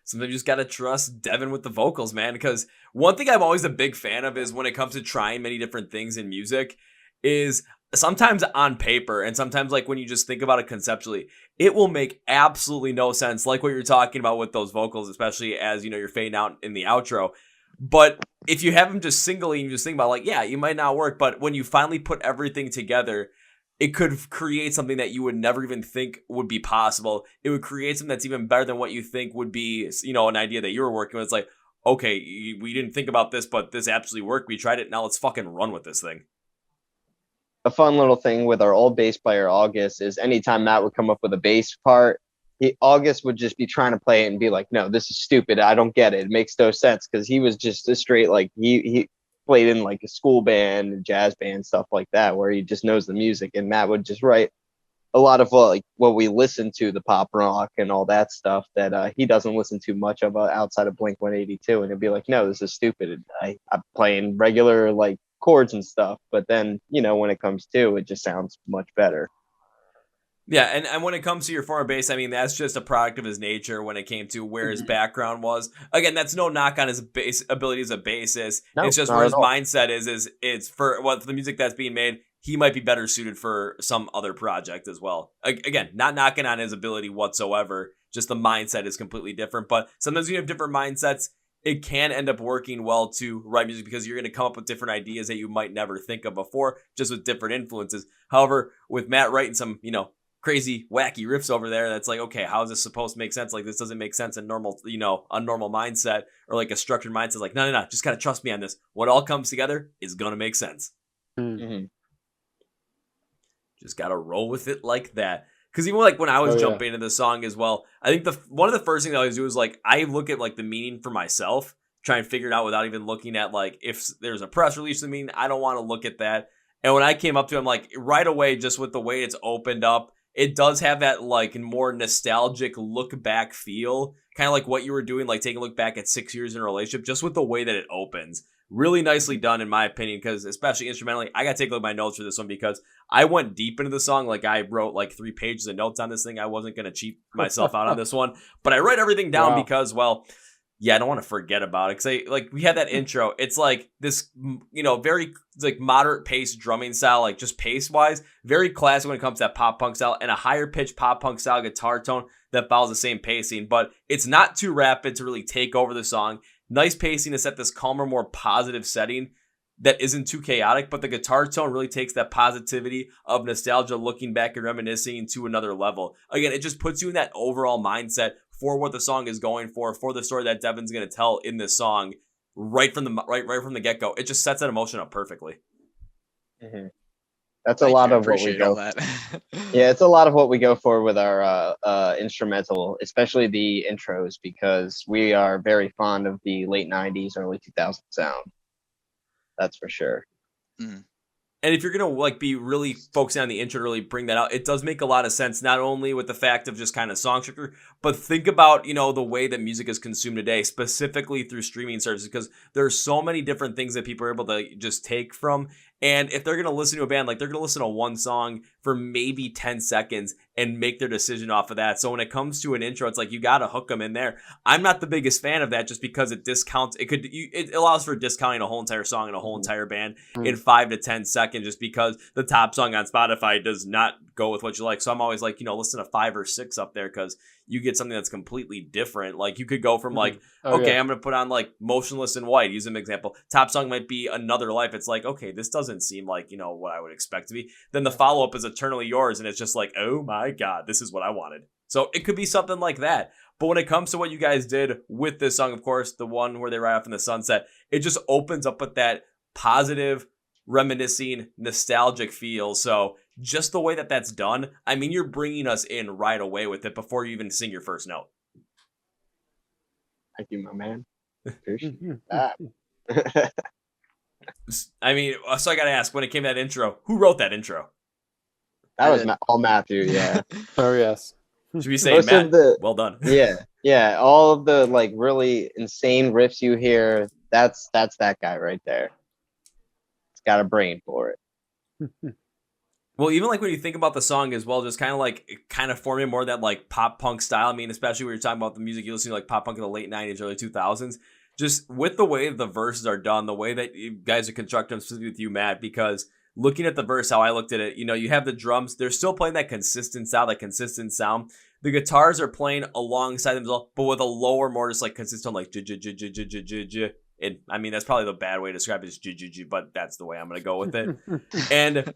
sometimes you just gotta trust Devin with the vocals, man, because one thing I'm always a big fan of is when it comes to trying many different things in music is sometimes on paper and sometimes like when you just think about it conceptually, it will make absolutely no sense, like what you're talking about with those vocals, especially as you're fading out in the outro. But if you have them just singly and you just think about like, yeah, you might not work, but when you finally put everything together, it could create something that you would never even think would be possible. It would create something that's even better than what you think would be, an idea that you were working with. It's like, okay, we didn't think about this, but this absolutely worked. We tried it. Now let's fucking run with this thing. A fun little thing with our old bass player, August, is anytime Matt would come up with a bass part, August would just be trying to play it and be like, no, this is stupid. I don't get it. It makes no sense. Because he was just a straight, like, he played in like a school band, a jazz band, stuff like that, where he just knows the music. And Matt would just write a lot of what we listen to, the pop rock and all that stuff that he doesn't listen to much of outside of Blink 182. And it'd be like, no, this is stupid. I'm playing regular like chords and stuff. But then, when it comes to it, just sounds much better. Yeah, and when it comes to your former bass, I mean, that's just a product of his nature when it came to where his background was. Again, that's no knock on his bass ability as a bassist. No, it's just where his mindset is it's for the music that's being made, he might be better suited for some other project as well. Again, not knocking on his ability whatsoever, just the mindset is completely different. But sometimes you have different mindsets, it can end up working well to write music because you're going to come up with different ideas that you might never think of before, just with different influences. However, with Matt writing some, crazy wacky riffs over there, that's like, okay, how is this supposed to make sense? Like, this doesn't make sense in normal, a normal mindset or like a structured mindset. Like, no, just gotta trust me on this. What all comes together is gonna make sense. Mm-hmm. Just gotta roll with it like that. Because even like when I was jumping into the song as well, I think one of the first things I always do is like I look at like the meaning for myself, try and figure it out without even looking at like if there's a press release. I mean, I don't want to look at that. And when I came up to him, like right away, just with the way it's opened up, it does have that like more nostalgic look back feel, kind of like what you were doing, like taking a look back at 6 years in a relationship, just with the way that it opens. Really nicely done, in my opinion, because especially instrumentally, I got to take a look at my notes for this one because I went deep into the song. Like I wrote like 3 pages of notes on this thing. I wasn't going to cheat myself out on this one, but I write everything down because, well, yeah, I don't want to forget about it because we had that intro. It's like this, very like moderate pace drumming style, like just pace wise, very classic when it comes to that pop punk style, and a higher pitched pop punk style guitar tone that follows the same pacing, but it's not too rapid to really take over the song. Nice pacing to set this calmer, more positive setting that isn't too chaotic, but the guitar tone really takes that positivity of nostalgia, looking back and reminiscing to another level. Again, it just puts you in that overall mindset for what the song is going for the story that Devin's going to tell in this song right from the get-go. It just sets that emotion up perfectly. Mm-hmm. That's a lot of what we go. Yeah, it's a lot of what we go for with our instrumental, especially the intros, because we are very fond of the late 90s, early 2000s sound. That's for sure. Mm. And if you're going to like be really focusing on the intro to really bring that out, it does make a lot of sense, not only with the fact of just kind of song structure, but think about, the way that music is consumed today, specifically through streaming services, because there's so many different things that people are able to just take from. And if they're going to listen to a band, like they're going to listen to one song for maybe 10 seconds and make their decision off of that. So when it comes to an intro, it's like you got to hook them in there. I'm not the biggest fan of that just because it discounts. It allows for discounting a whole entire song and a whole entire band in 5 to 10 seconds just because the top song on Spotify does not go with what you like. So I'm always like, listen to 5 or 6 up there because you get something that's completely different. Like you could go from like, I'm going to put on like Motionless in White, use an example. Top song might be Another Life. It's like, okay, this doesn't seem like, what I would expect to be. Then the follow-up is Eternally Yours. And it's just like, oh my God, this is what I wanted. So it could be something like that. But when it comes to what you guys did with this song, of course, the one where they ride off in the sunset, it just opens up with that positive, reminiscing, nostalgic feel. So just the way that that's done, I mean, you're bringing us in right away with it before you even sing your first note. Thank you, my man. Appreciate that. I mean, so I got to ask, when it came to that intro, who wrote that intro? That was all Matthew, yeah. Oh, yes. Should we say, Matt, well done. Yeah. All of the like really insane riffs you hear, that's that guy right there. It's got a brain for it. Well, even like when you think about the song as well, just kind of forming more of that like pop punk style. I mean, especially when you're talking about the music you listen to, like pop punk in the late 90s, early 2000s. Just with the way the verses are done, the way that you guys are constructing, specifically with you, Matt, because looking at the verse, how I looked at it, you have the drums. They're still playing that consistent style, that consistent sound. The guitars are playing alongside them, but with a lower, more just like consistent, like j. I mean, that's probably the bad way to describe it, is but that's the way I'm going to go with it. And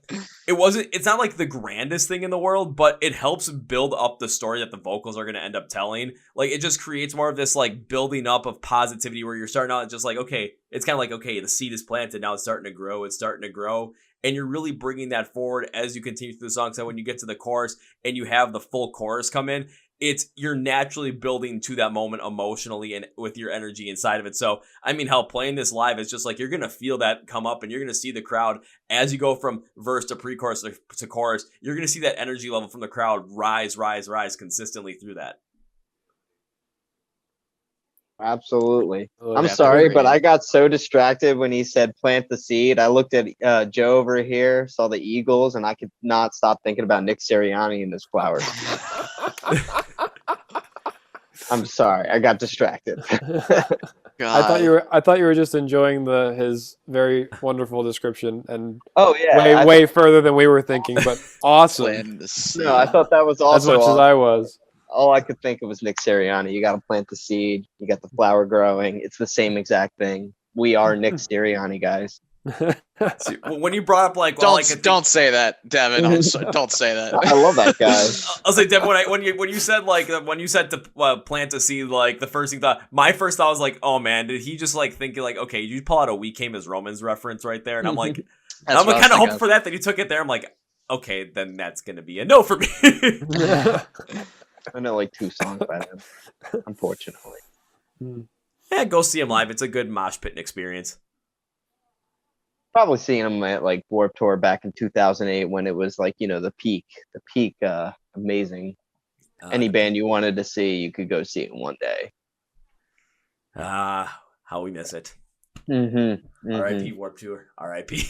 it's not like the grandest thing in the world, but it helps build up the story that the vocals are going to end up telling. Like, it just creates more of this, like, building up of positivity where you're starting out just like, okay, it's kind of like, okay, the seed is planted, now it's starting to grow, and you're really bringing that forward as you continue through the song. So when you get to the chorus and you have the full chorus come in, you're naturally building to that moment emotionally and with your energy inside of it. So, I mean, hell, playing this live, it's just like, you're going to feel that come up, and you're going to see the crowd as you go from verse to pre-chorus to chorus. You're going to see that energy level from the crowd rise consistently through that. Absolutely. Oh, I'm yeah, sorry, agreed. but I got so distracted when he said plant the seed. I looked at Joe over here, saw the Eagles, and I could not stop thinking about Nick Sirianni and his flowers. I'm sorry, I got distracted. I thought you were just enjoying his very wonderful description, and Oh yeah, way further than we were thinking, but awesome. Plant the seed. No, I thought that was As also much as awesome. I was. All I could think of was Nick Sirianni. You got to plant the seed. You got the flower growing. It's the same exact thing. We are Nick Sirianni, guys. See, when you brought up like, well, Don't say that, Devin. Don't say that. I love that guy. I'll say, Devin, when you said to plant a seed, like the first thing my first thought was like, oh man, did he just like think like, okay, you pull out a "We Came as Romans" reference right there, and I'm like, I'm kind of hoping for that you took it there. I'm like, okay, then that's gonna be a no for me. I know like 2 songs by them, unfortunately. Yeah, go see him live. It's a good mosh pit experience. Probably seeing him at like Warped Tour back in 2008 when it was like, the peak, amazing. Any band you wanted to see, you could go see it one day. How we miss it. R.I.P. Warped Tour. R.I.P.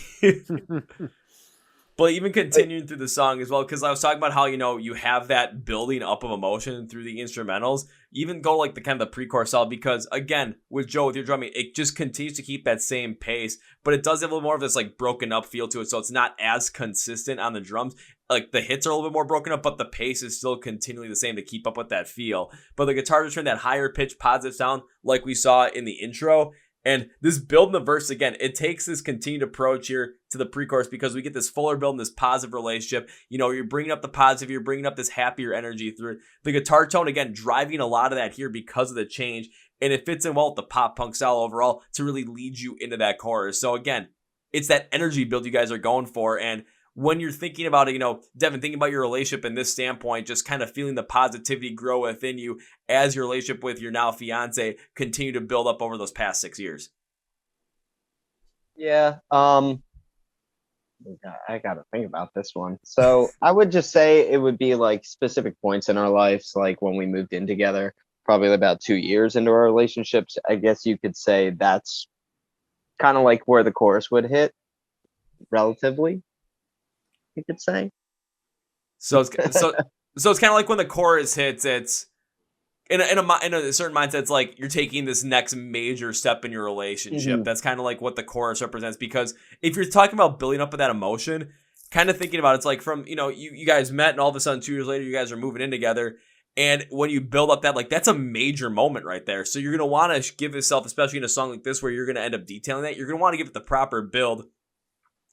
But even continuing through the song as well, because I was talking about how, you have that building up of emotion through the instrumentals, even go like the kind of the pre-chorus style, because again, with Joe, with your drumming, it just continues to keep that same pace, but it does have a little more of this like broken up feel to it. So it's not as consistent on the drums. Like the hits are a little bit more broken up, but the pace is still continually the same to keep up with that feel. But the guitar return that higher pitched positive sound like we saw in the intro. And this build in the verse, again, it takes this continued approach here to the pre-chorus because we get this fuller build and this positive relationship. You're bringing up the positive, you're bringing up this happier energy through it. The guitar tone, again, driving a lot of that here because of the change. And it fits in well with the pop punk style overall to really lead you into that chorus. So again, it's that energy build you guys are going for. And when you're thinking about it, Devin, thinking about your relationship in this standpoint, just kind of feeling the positivity grow within you as your relationship with your now fiance continue to build up over those past 6 years. Yeah. I got to think about this one. So I would just say it would be like specific points in our lives, like when we moved in together, probably about 2 years into our relationships. I guess you could say that's kind of like where the chorus would hit relatively. You could say. So it's kind of like when the chorus hits, it's in a certain mindset, it's like you're taking this next major step in your relationship. Mm-hmm. That's kind of like what the chorus represents, because if you're talking about building up with that emotion, kind of thinking about it's like from, you guys met and all of a sudden 2 years later, you guys are moving in together. And when you build up that, like, that's a major moment right there. So you're going to want to give yourself, especially in a song like this, where you're going to end up detailing that, you're going to want to give it the proper build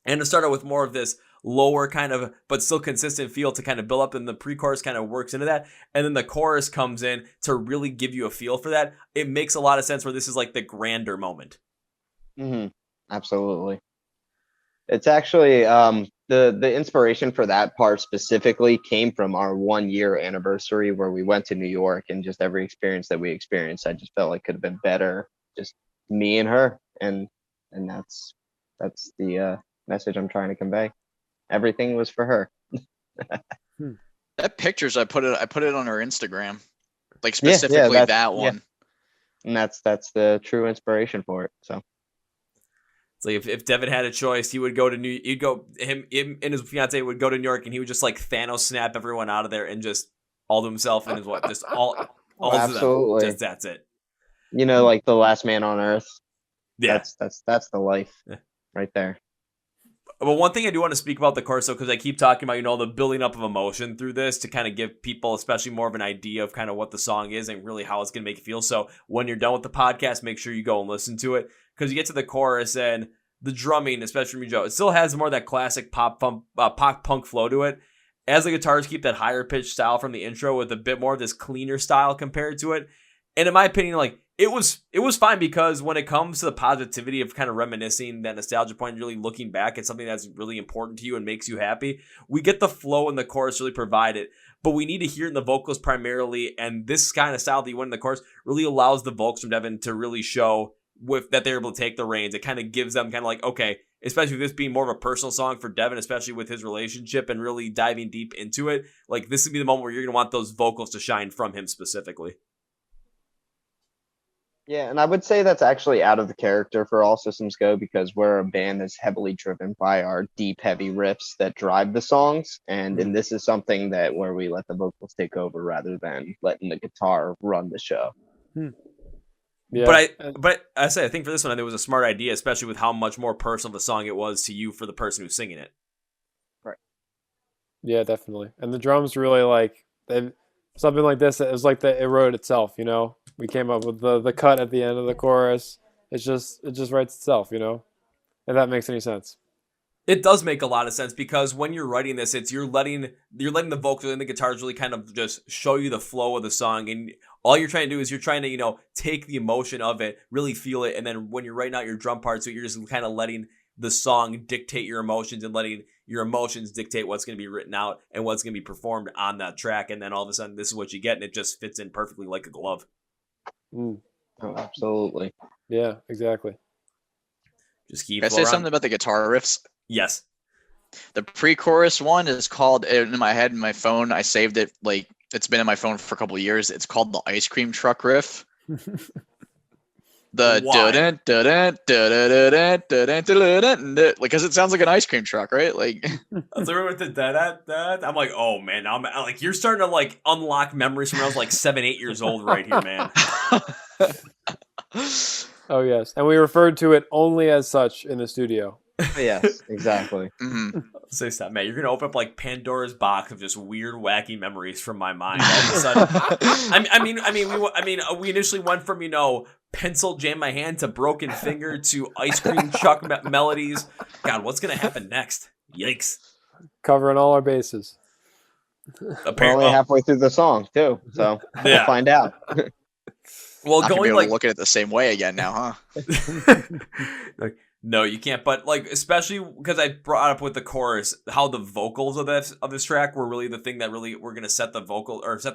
and to start out with more of this lower kind of, but still consistent feel to kind of build up, and the pre-chorus kind of works into that. And then the chorus comes in to really give you a feel for that. It makes a lot of sense where this is like the grander moment. Mm-hmm. Absolutely. It's actually, the inspiration for that part specifically came from our 1 year anniversary where we went to New York, and just every experience that we experienced, I just felt like could have been better. Just me and her. And that's the message I'm trying to convey. Everything was for her. That pictures I put it on her Instagram, like specifically that one. Yeah. And that's the true inspiration for it. So it's like if Devin had a choice, he would go to him and his fiance would go to New York, and he would just like Thanos snap everyone out of there and just all to himself and his what, just all absolutely. Just that's it. Like the last man on earth. Yeah, that's the life right there. But one thing I do want to speak about the chorus, though, because I keep talking about, the building up of emotion through this to kind of give people, especially more of an idea of kind of what the song is and really how it's going to make you feel. So when you're done with the podcast, make sure you go and listen to it, because you get to the chorus and the drumming, especially from you, Joe, it still has more of that classic pop punk flow to it. As the guitars keep that higher pitched style from the intro with a bit more of this cleaner style compared to it. And in my opinion, like it was fine, because when it comes to the positivity of kind of reminiscing, that nostalgia point, really looking back at something that's really important to you and makes you happy, we get the flow and the chorus really provide it. But we need to hear it in the vocals primarily, and this kind of style that you went in the chorus really allows the vocals from Devin to really show with that they're able to take the reins. It kind of gives them kind of like, okay, especially with this being more of a personal song for Devin, especially with his relationship and really diving deep into it, like this would be the moment where you're going to want those vocals to shine from him specifically. Yeah, and I would say that's actually out of the character for All Systems Go, because we're a band that's heavily driven by our deep, heavy riffs that drive the songs. And this is something that where we let the vocals take over rather than letting the guitar run the show. Yeah. But I think for this one, it was a smart idea, especially with how much more personal of a song it was to you for the person who's singing it. Right. Yeah, definitely. And the drums really something like this. It was like it wrote itself, you know. We came up with the cut at the end of the chorus. It just writes itself, you know. If that makes any sense. It does make a lot of sense, because when you're writing this, you're letting the vocals and the guitars really kind of just show you the flow of the song, and all you're trying to do is you're trying to, you know, take the emotion of it, really feel it, and then when you're writing out your drum parts, so you're just kind of letting the song dictate your emotions and letting your emotions dictate what's going to be written out and what's going to be performed on that track, and then all of a sudden this is what you get, and it just fits in perfectly like a glove. Oh, absolutely. Yeah, exactly. Just keep. Can I say something about the guitar riffs? Yes. The pre-chorus one is called, in my head, in my phone, I saved it, like, it's been in my phone for a couple of years. It's called the ice cream truck riff. The dun dun dun dun dun, because it sounds like an ice cream truck, right? Like, I was like, with the da. I'm like, oh man, now I'm like, you're starting to like unlock memories from when I was like 7-8 years old right here, man. Oh yes, and we referred to it only as such in the studio. Yes, exactly. mm-hmm. Say stop, man. You're gonna open up like Pandora's box of just weird, wacky memories from my mind. All of a sudden, we initially went from, you know, pencil jam my hand to broken finger to ice cream truck melodies. God, what's gonna happen next? Yikes! Covering all our bases. We're only halfway through the song too, so we'll find out. Well, I can be going able like to look at it the same way again now, huh? No, you can't. But like, especially because I brought up with the chorus, how the vocals of this track were really the thing that really we're gonna set the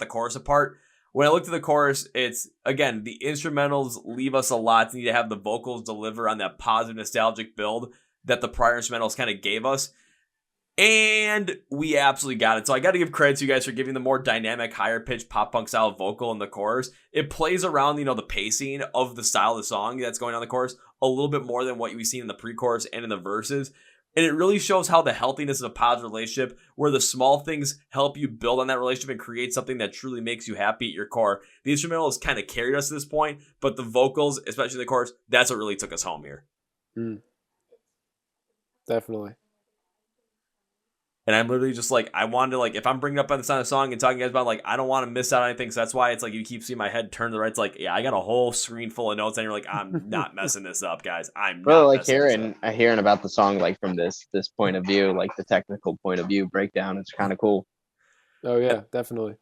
chorus apart. When I looked at the chorus, it's again the instrumentals leave us a lot. You need to have the vocals deliver on that positive nostalgic build that the prior instrumentals kind of gave us. And we absolutely got it. So I got to give credit to you guys for giving the more dynamic, higher pitched pop punk style vocal in the chorus. It plays around, you know, the pacing of the style of the song that's going on in the chorus a little bit more than what we've seen in the pre-chorus and in the verses. And it really shows how the healthiness of a positive relationship, where the small things help you build on that relationship and create something that truly makes you happy at your core. The instrumentals kind of carried us to this point, but the vocals, especially the chorus, that's what really took us home here. Definitely. And I'm literally just like, I wanted to, like, if I'm bringing up on the song and talking to you guys about, like, I don't want to miss out on anything. So that's why it's like you keep seeing my head turn to the right. It's like, yeah, I got a whole screen full of notes, and you're like, I'm not messing this up, guys. I'm really not like hearing about the song, like from this point of view, like the technical point of view breakdown. It's kind of cool. Oh yeah, definitely.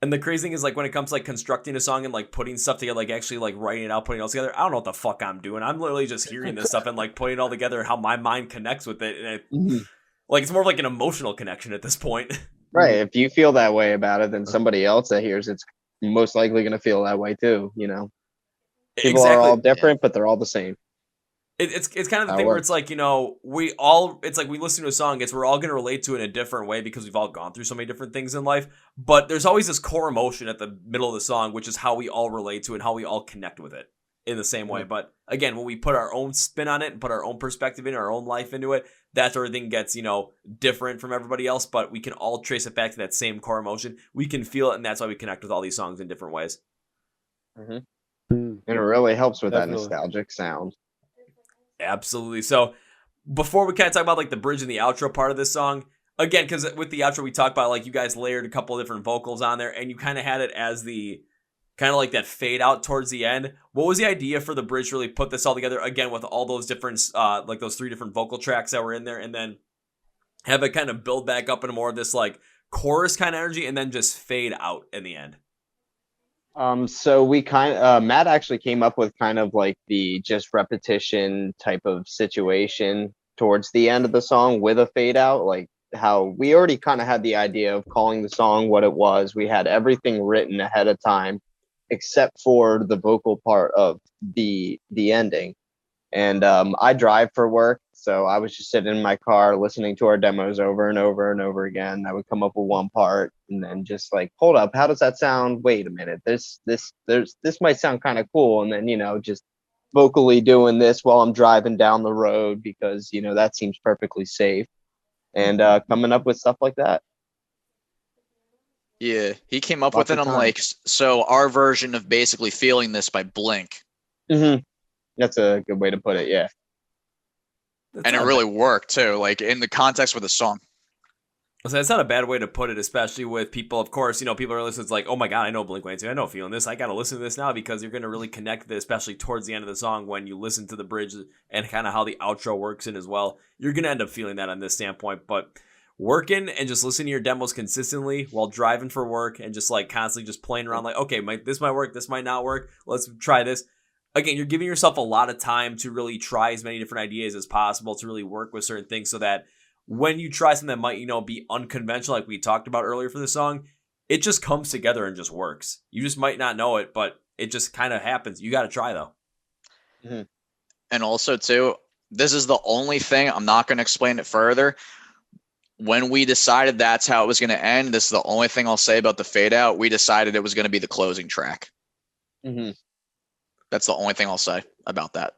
And the crazy thing is, like, when it comes to like constructing a song and like putting stuff together, like actually like writing it out, putting it all together, I don't know what the fuck I'm doing. I'm literally just hearing this stuff and like putting it all together and how my mind connects with it. And it, like, it's more of like an emotional connection at this point. Right. If you feel that way about it, then somebody else that hears it's most likely going to feel that way too. You know, people are all different, but they're all the same. It's kind of the thing where it's like, you know, it's like we listen to a song, we're all going to relate to it in a different way because we've all gone through so many different things in life. But there's always this core emotion at the middle of the song, which is how we all relate to it and how we all connect with it in the same way. But again, when we put our own spin on it and put our own perspective in, our own life into it, that's where everything gets, you know, different from everybody else. But we can all trace it back to that same core emotion. We can feel it, and that's why we connect with all these songs in different ways. And it really helps with Definitely. that nostalgic sound. Absolutely. So before we kind of talk about like the bridge and the outro part of this song, again, because with the outro we talked about, like, you guys layered a couple of different vocals on there, and you kind of had it as the kind of like that fade out towards the end. What was the idea for the bridge to really put this all together again with all those different, like those 3 different vocal tracks that were in there, and then have it kind of build back up into more of this like chorus kind of energy and then just fade out in the end? So we Matt actually came up with kind of like the just repetition type of situation towards the end of the song with a fade out, like how we already kind of had the idea of calling the song what it was. We had everything written ahead of time, except for the vocal part of the ending. And I drive for work, so I was just sitting in my car listening to our demos over and over and over again. I would come up with one part and then just like, hold up, how does that sound? Wait a minute, this might sound kind of cool. And then, you know, just vocally doing this while I'm driving down the road because, you know, that seems perfectly safe. And coming up with stuff like that. Yeah, he came up Lots with it of on time. like, so our version of basically Feeling This by Blink. Mm-hmm. That's a good way to put it. Yeah. And it really worked too, like in the context with the song. So that's not a bad way to put it, especially with people, of course, you know, people are listening, it's like, oh my God, I know Blink-182, I know Feeling This, I got to listen to this now, because you're going to really connect this, especially towards the end of the song when you listen to the bridge and kind of how the outro works in as well. You're going to end up feeling that on this standpoint, but working and just listening to your demos consistently while driving for work and just like constantly just playing around like, okay, this might work, this might not work, let's try this. Again, you're giving yourself a lot of time to really try as many different ideas as possible to really work with certain things so that when you try something that might, you know, be unconventional, like we talked about earlier for the song, it just comes together and just works. You just might not know it, but it just kind of happens. You got to try though. Mm-hmm. And also too, this is the only thing, I'm not going to explain it further. When we decided that's how it was going to end, this is the only thing I'll say about the fade out. We decided it was going to be the closing track. Mm-hmm. That's the only thing I'll say about that.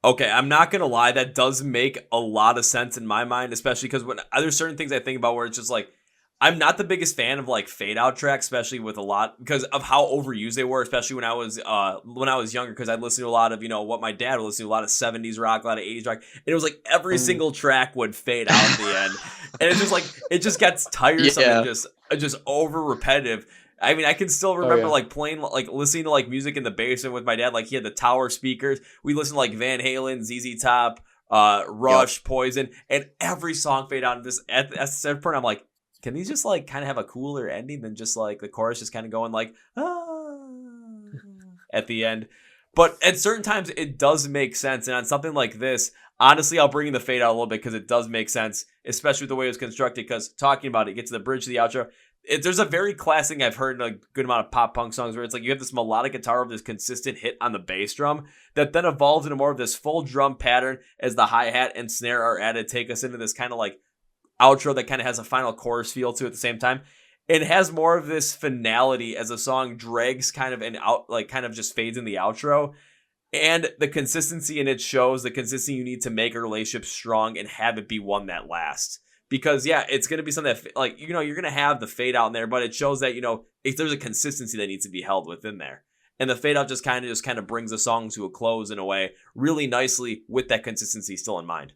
Okay, I'm not going to lie. That does make a lot of sense in my mind, especially because when there's certain things I think about where it's just like, I'm not the biggest fan of like fade out tracks, especially with a lot because of how overused they were, especially when I was younger, because I listened to a lot of, you know, what my dad would listen to, a lot of 70s rock, a lot of 80s rock. And it was like every single track would fade out at the end. And it's just like, it just gets tiresome and just over repetitive. I mean, I can still remember like playing, like listening to like music in the basement with my dad. Like he had the tower speakers. We listened to like Van Halen, ZZ Top, Rush, Poison, and every song fade out. And this at a certain point, I'm like, can these just like kind of have a cooler ending than just like the chorus just kind of going like at the end? But at certain times, it does make sense. And on something like this, honestly, I'll bring in the fade out a little bit because it does make sense, especially with the way it was constructed. Because talking about it, get to the bridge to the outro. There's a very classic thing I've heard in a good amount of pop punk songs where it's like you have this melodic guitar of this consistent hit on the bass drum that then evolves into more of this full drum pattern as the hi-hat and snare are added, take us into this kind of like outro that kind of has a final chorus feel to it at the same time. It has more of this finality as the song drags kind of and out, like kind of just fades in the outro. And the consistency in it shows the consistency you need to make a relationship strong and have it be one that lasts. Because, yeah, it's going to be something that, like, you know, you're going to have the fade out in there, but it shows that, you know, if there's a consistency that needs to be held within there. And the fade out just kind of brings the song to a close in a way really nicely with that consistency still in mind.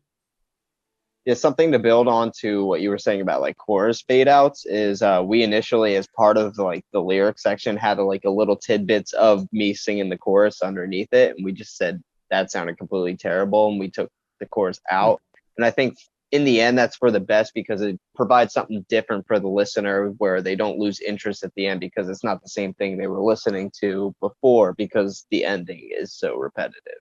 Yeah, something to build on to what you were saying about like chorus fade outs is we initially, as part of like the lyric section, had like a little tidbits of me singing the chorus underneath it. And we just said that sounded completely terrible. And we took the chorus out. And I think in the end, that's for the best because it provides something different for the listener where they don't lose interest at the end because it's not the same thing they were listening to before because the ending is so repetitive.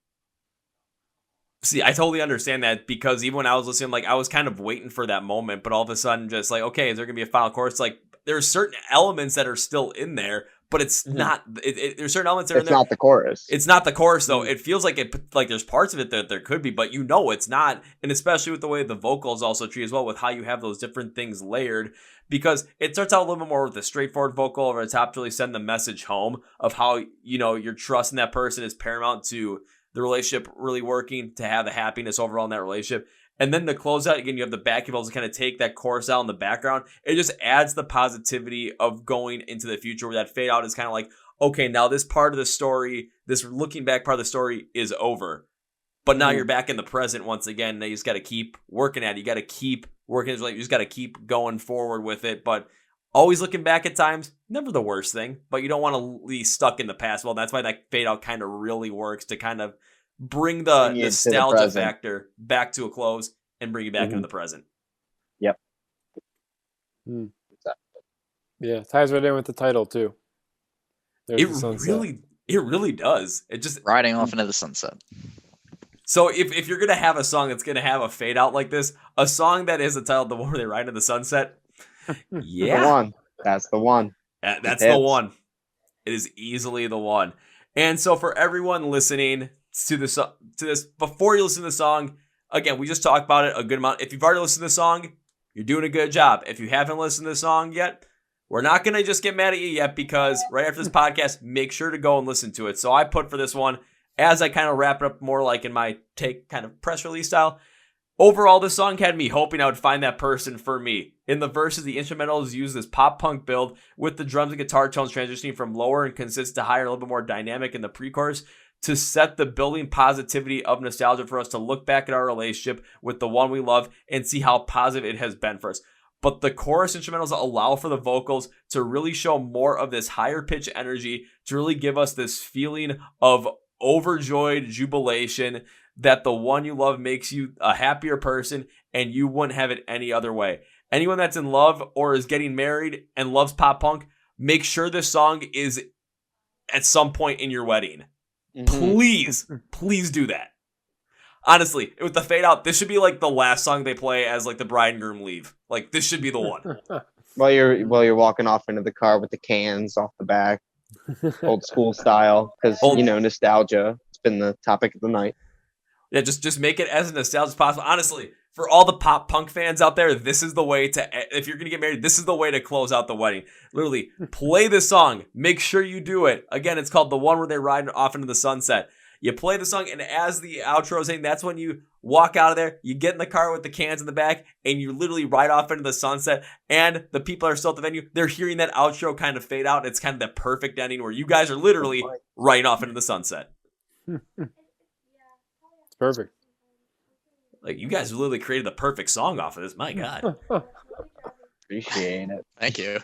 See, I totally understand that because even when I was listening, like I was kind of waiting for that moment, but all of a sudden just like, okay, is there going to be a final chorus? Like there's certain elements that are still in there, but it's not, there's certain elements that are in there. It's not the chorus. It's not the chorus though. It feels like like there's parts of it that there could be, but you know it's not. And especially with the way the vocals also treat as well, with how you have those different things layered, because it starts out a little bit more with the straightforward vocal over the top to really send the message home of how, you know, your trust in that person is paramount to the relationship really working, to have the happiness overall in that relationship. And then the closeout, again, you have the back vocals to kind of take that chorus out in the background. It just adds the positivity of going into the future where that fade out is kind of like, okay, now this part of the story, this looking back part of the story is over. But now you're back in the present once again. Now you just got to keep working at it. You got to keep working. You just got to keep going forward with it. But Always looking back at times, never the worst thing, but you don't want to be stuck in the past. Well, that's why that fade out kind of really works to kind of bring the Bring you into the nostalgia present. factor back to a close and bring you back Mhm. into the present. Yep. Hmm. Yeah, ties right in with the title too. There's the sunset. It really does. It just Riding off into the sunset. so if you're gonna have a song that's gonna have a fade out like this, a song that is the title, the one where they ride in the sunset, The yeah, one. That's the one. that's It the hits. one. It is easily the one. And so for everyone listening to this, before you listen to the song, again, we just talked about it a good amount. If you've already listened to the song, you're doing a good job. If you haven't listened to the song yet, we're not going to just get mad at you yet, because right after this podcast, make sure to go and listen to it. So I put for this one, as I kind of wrap it up more like in my take kind of press release style, overall, this song had me hoping I would find that person for me. In the verses, the instrumentals use this pop punk build with the drums and guitar tones transitioning from lower and consistent to higher, a little bit more dynamic in the pre-chorus, to set the building positivity of nostalgia for us to look back at our relationship with the one we love and see how positive it has been for us. But the chorus instrumentals allow for the vocals to really show more of this higher pitch energy, to really give us this feeling of overjoyed jubilation that the one you love makes you a happier person, and you wouldn't have it any other way. Anyone that's in love or is getting married and loves pop punk, make sure this song is at some point in your wedding. Mhm. Please do that. Honestly, with the fade out, this should be like the last song they play as like the bride and groom leave. Like, this should be the one. While you're walking off into the car with the cans off the back, old school style, because nostalgia. It's been the topic of the night. Yeah, just make it as nostalgic as possible. Honestly, for all the pop punk fans out there, this is the way to, if you're going to get married, this is the way to close out the wedding. Literally, play this song. Make sure you do it. Again, it's called The One Where They Ride Off Into the Sunset. You play the song, and as the outro is saying, that's when you walk out of there, you get in the car with the cans in the back, and you literally ride off into the sunset, and the people are still at the venue. They're hearing that outro kind of fade out. It's kind of the perfect ending where you guys are literally riding off into the sunset. It's perfect. Like, you guys literally created the perfect song off of this. My God. Appreciate it. Thank you.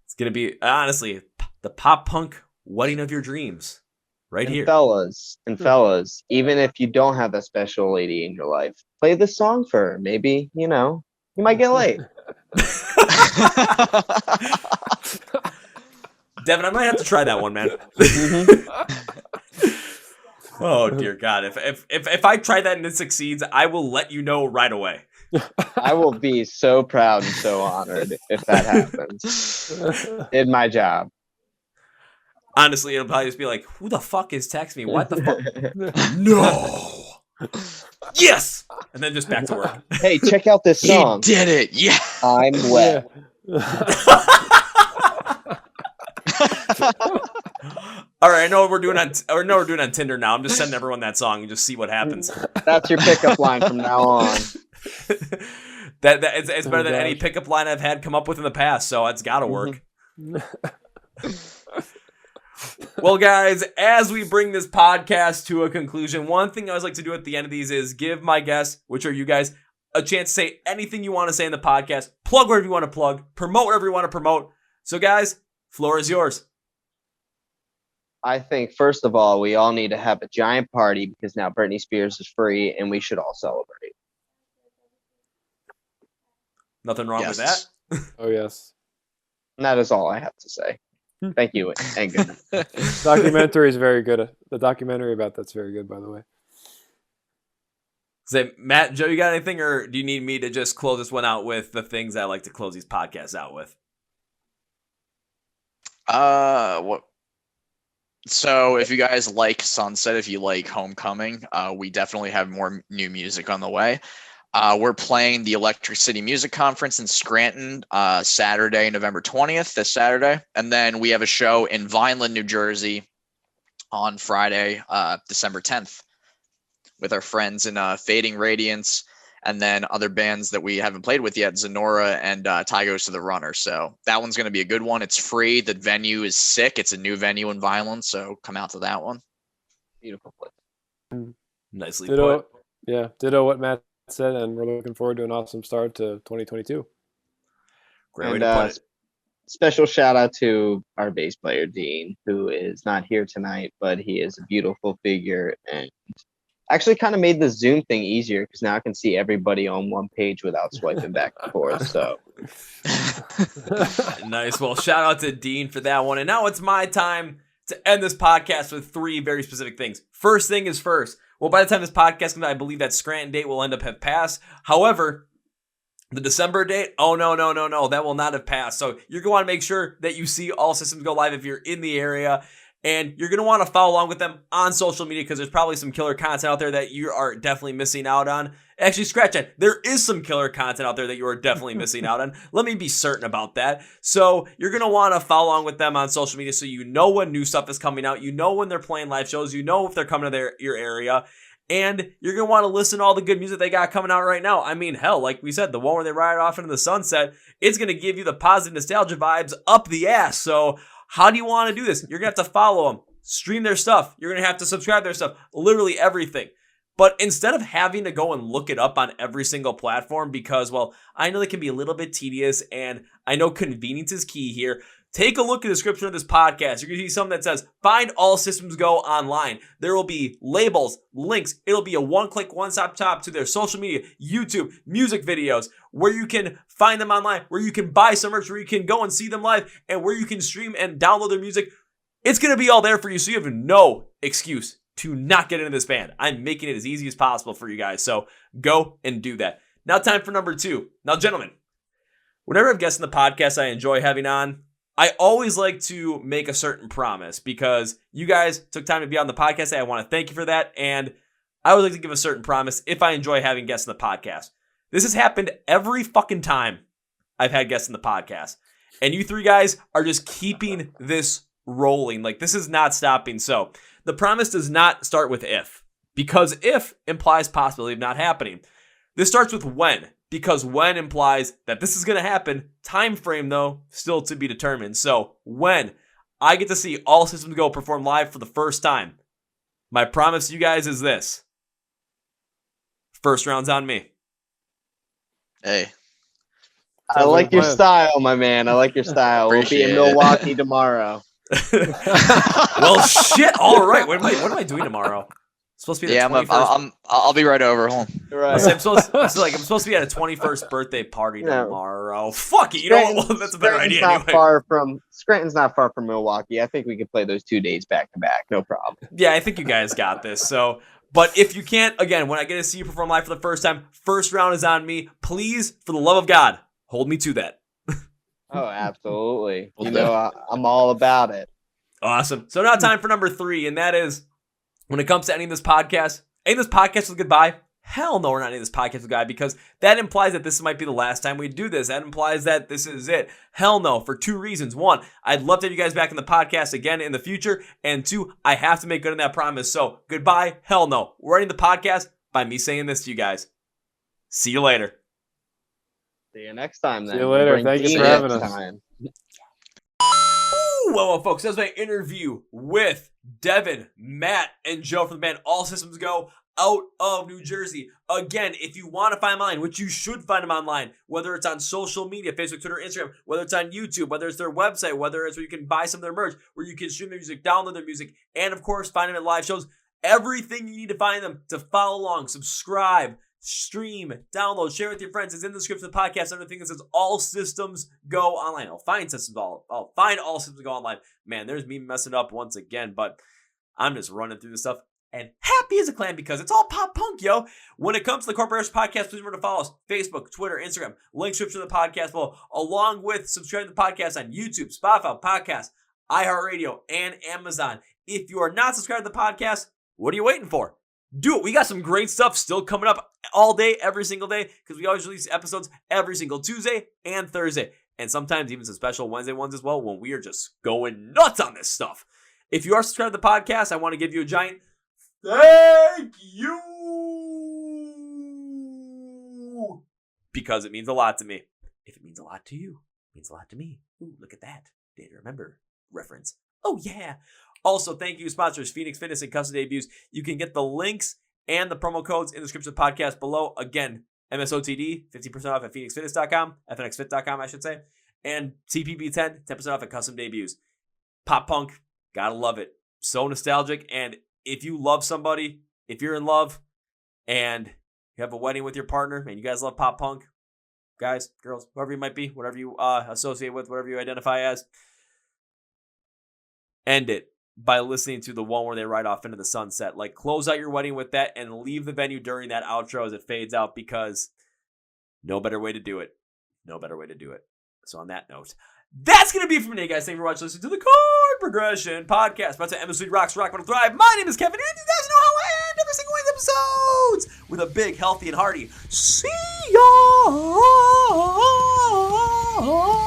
It's going to be, honestly, the pop punk wedding of your dreams. Right here. Fellas, even if you don't have a special lady in your life, play this song for her. Maybe, you might get late. Devin, I might have to try that one, man. Oh, dear God. If I try that and it succeeds, I will let you know right away. I will be so proud and so honored if that happens. Did my job. Honestly, it'll probably just be like, who the fuck is texting me? What the fuck? No. Yes. And then just back to work. Hey, check out this song. He did it. Yeah. I'm wet. All right, I know what we're doing on Tinder now. I'm just sending everyone that song and just see what happens. That's your pickup line from now on. It's better than any pickup line I've had come up with in the past, so it's got to work. Well, guys, as we bring this podcast to a conclusion, one thing I always like to do at the end of these is give my guests, which are you guys, a chance to say anything you want to say in the podcast, plug wherever you want to plug, promote wherever you want to promote. So, guys, floor is yours. I think, first of all, we all need to have a giant party because now Britney Spears is free and we should all celebrate. Nothing wrong with that. Oh, yes. And that is all I have to say. Thank you, and good night. Documentary is very good. The documentary about that's very good, by the way. Say, Matt, Joe, you got anything, or do you need me to just close this one out with the things I like to close these podcasts out with? What? So if you guys like Sunset, if you like Homecoming, we definitely have more new music on the way. We're playing the Electric City Music Conference in Scranton Saturday, November 20th, this Saturday. And then we have a show in Vineland, New Jersey on Friday, December 10th with our friends in Fading Radiance, and then other bands that we haven't played with yet, Zenora and Ty Goes to the Runner. So that one's going to be a good one. It's free. The venue is sick. It's a new venue in Vineland, so come out to that one. Beautiful place. Nicely put. Yeah, ditto what Matt said, and we're looking forward to an awesome start to 2022. Great way to put it. special shout out to our bass player, Dean, who is not here tonight, but he is a beautiful figure and actually kind of made the Zoom thing easier because now I can see everybody on one page without swiping back and forth. So Nice. Well, shout out to Dean for that one. And now it's my time to end this podcast with 3 very specific things. First thing is first. Well, by the time this podcast comes out, I believe that Scranton date will end up have passed. However, the December date, oh, no, that will not have passed. So you're going to want to make sure that you see All Systems Go live if you're in the area. And you're going to want to follow along with them on social media because there's probably some killer content out there that you are definitely missing out on. Actually, scratch that. There is some killer content out there that you are definitely missing out on. Let me be certain about that. So you're going to want to follow along with them on social media so you know when new stuff is coming out. You know when they're playing live shows. You know if they're coming to your area. And you're going to want to listen to all the good music they got coming out right now. I mean, hell, like we said, the one where they ride off into the sunset, it's going to give you the positive nostalgia vibes up the ass. So how do you want to do this? You're going to have to follow them, stream their stuff. You're going to have to subscribe to their stuff, literally everything. But instead of having to go and look it up on every single platform because, well, I know they can be a little bit tedious and I know convenience is key here. Take a look at the description of this podcast. You're going to see something that says, find All Systems Go online. There will be labels, links. It'll be a one-click, one-stop shop to their social media, YouTube, music videos, where you can find them online, where you can buy some merch, where you can go and see them live, and where you can stream and download their music. It's going to be all there for you, so you have no excuse to not get into this band. I'm making it as easy as possible for you guys, so go and do that. Now time for number 2. Now, gentlemen, whenever I've guests in the podcast I enjoy having on, I always like to make a certain promise because you guys took time to be on the podcast. I want to thank you for that. And I always like to give a certain promise if I enjoy having guests in the podcast. This has happened every fucking time I've had guests in the podcast. And you 3 guys are just keeping this rolling. Like, this is not stopping. So the promise does not start with if, because if implies possibility of not happening. This starts with when. Because when implies that this is going to happen. Time frame, though, still to be determined. So when I get to see All Systems Go perform live for the first time, my promise to you guys is this. First round's on me. Hey. I like your style, my man. I like your style. We'll be in Milwaukee tomorrow. Well, shit. All right. What am I doing tomorrow? Supposed to be the 21st. I'll be right over. Hold on. Right. I'm supposed to be at a 21st birthday party tomorrow. Fuck it. You know what? Well, that's a better idea anyway. Scranton's not far from Milwaukee. I think we could play those 2 days back to back. No problem. Yeah, I think you guys got this. So, but if you can't, again, when I get to see you perform live for the first time, first round is on me. Please, for the love of God, hold me to that. Oh, absolutely. You know, I'm all about it. Awesome. So now time for number 3, and that is, when it comes to ending this podcast with goodbye, hell no, we're not ending this podcast with goodbye because that implies that this might be the last time we do this. That implies that this is it. Hell no, for 2 reasons. 1, I'd love to have you guys back in the podcast again in the future. And 2, I have to make good on that promise. So goodbye, hell no. We're ending the podcast by me saying this to you guys. See you later. See you next time then. See you later. Thank you for having us. Well, folks, that was my interview with Devin, Matt, and Joe from the band All Systems Go out of New Jersey. Again, if you want to find them online, which you should find them online, whether it's on social media, Facebook, Twitter, Instagram, whether it's on YouTube, whether it's their website, whether it's where you can buy some of their merch, where you can stream their music, download their music, and of course, find them at live shows. Everything you need to find them to follow along, subscribe, stream, download, share with your friends. It's in the description of the podcast. Another thing that says All Systems Go Online. I'll find All Systems Go Online. Man, there's me messing up once again, but I'm just running through this stuff and happy as a clam because it's all pop punk, yo. When it comes to the Corporation Podcast, please remember to follow us. Facebook, Twitter, Instagram. Link description of the podcast below, along with subscribing to the podcast on YouTube, Spotify, Podcast, iHeartRadio, and Amazon. If you are not subscribed to the podcast, what are you waiting for? Do it. We got some great stuff still coming up all day, every single day, because we always release episodes every single Tuesday and Thursday, and sometimes even some special Wednesday ones as well when we are just going nuts on this stuff. If you are subscribed to the podcast, I want to give you a giant thank you because it means a lot to me. If it means a lot to you, it means a lot to me. Ooh, look at that. Day to remember reference. Oh, yeah. Also, thank you, sponsors, Phoenix Fitness and Custom Debuts. You can get the links and the promo codes in the description of the podcast below. Again, MSOTD, 15% off at phoenixfitness.com, fnxfit.com, I should say. And CPB10, 10% off at custom debuts. Pop punk, gotta love it. So nostalgic. And if you love somebody, if you're in love and you have a wedding with your partner and you guys love pop punk, guys, girls, whoever you might be, whatever you associate with, whatever you identify as, end it by listening to the one where they ride off into the sunset. Like, close out your wedding with that and leave the venue during that outro as it fades out, because no better way to do it. No better way to do it. So on that note, that's going to be it from me, guys. Thank you for watching, listening to the Chord Progression Podcast. Brought to Emergence Rocks, Rock, Metal, Thrive. My name is Kevin, and you guys know how I end every single one of these episodes with a big, healthy, and hearty see ya.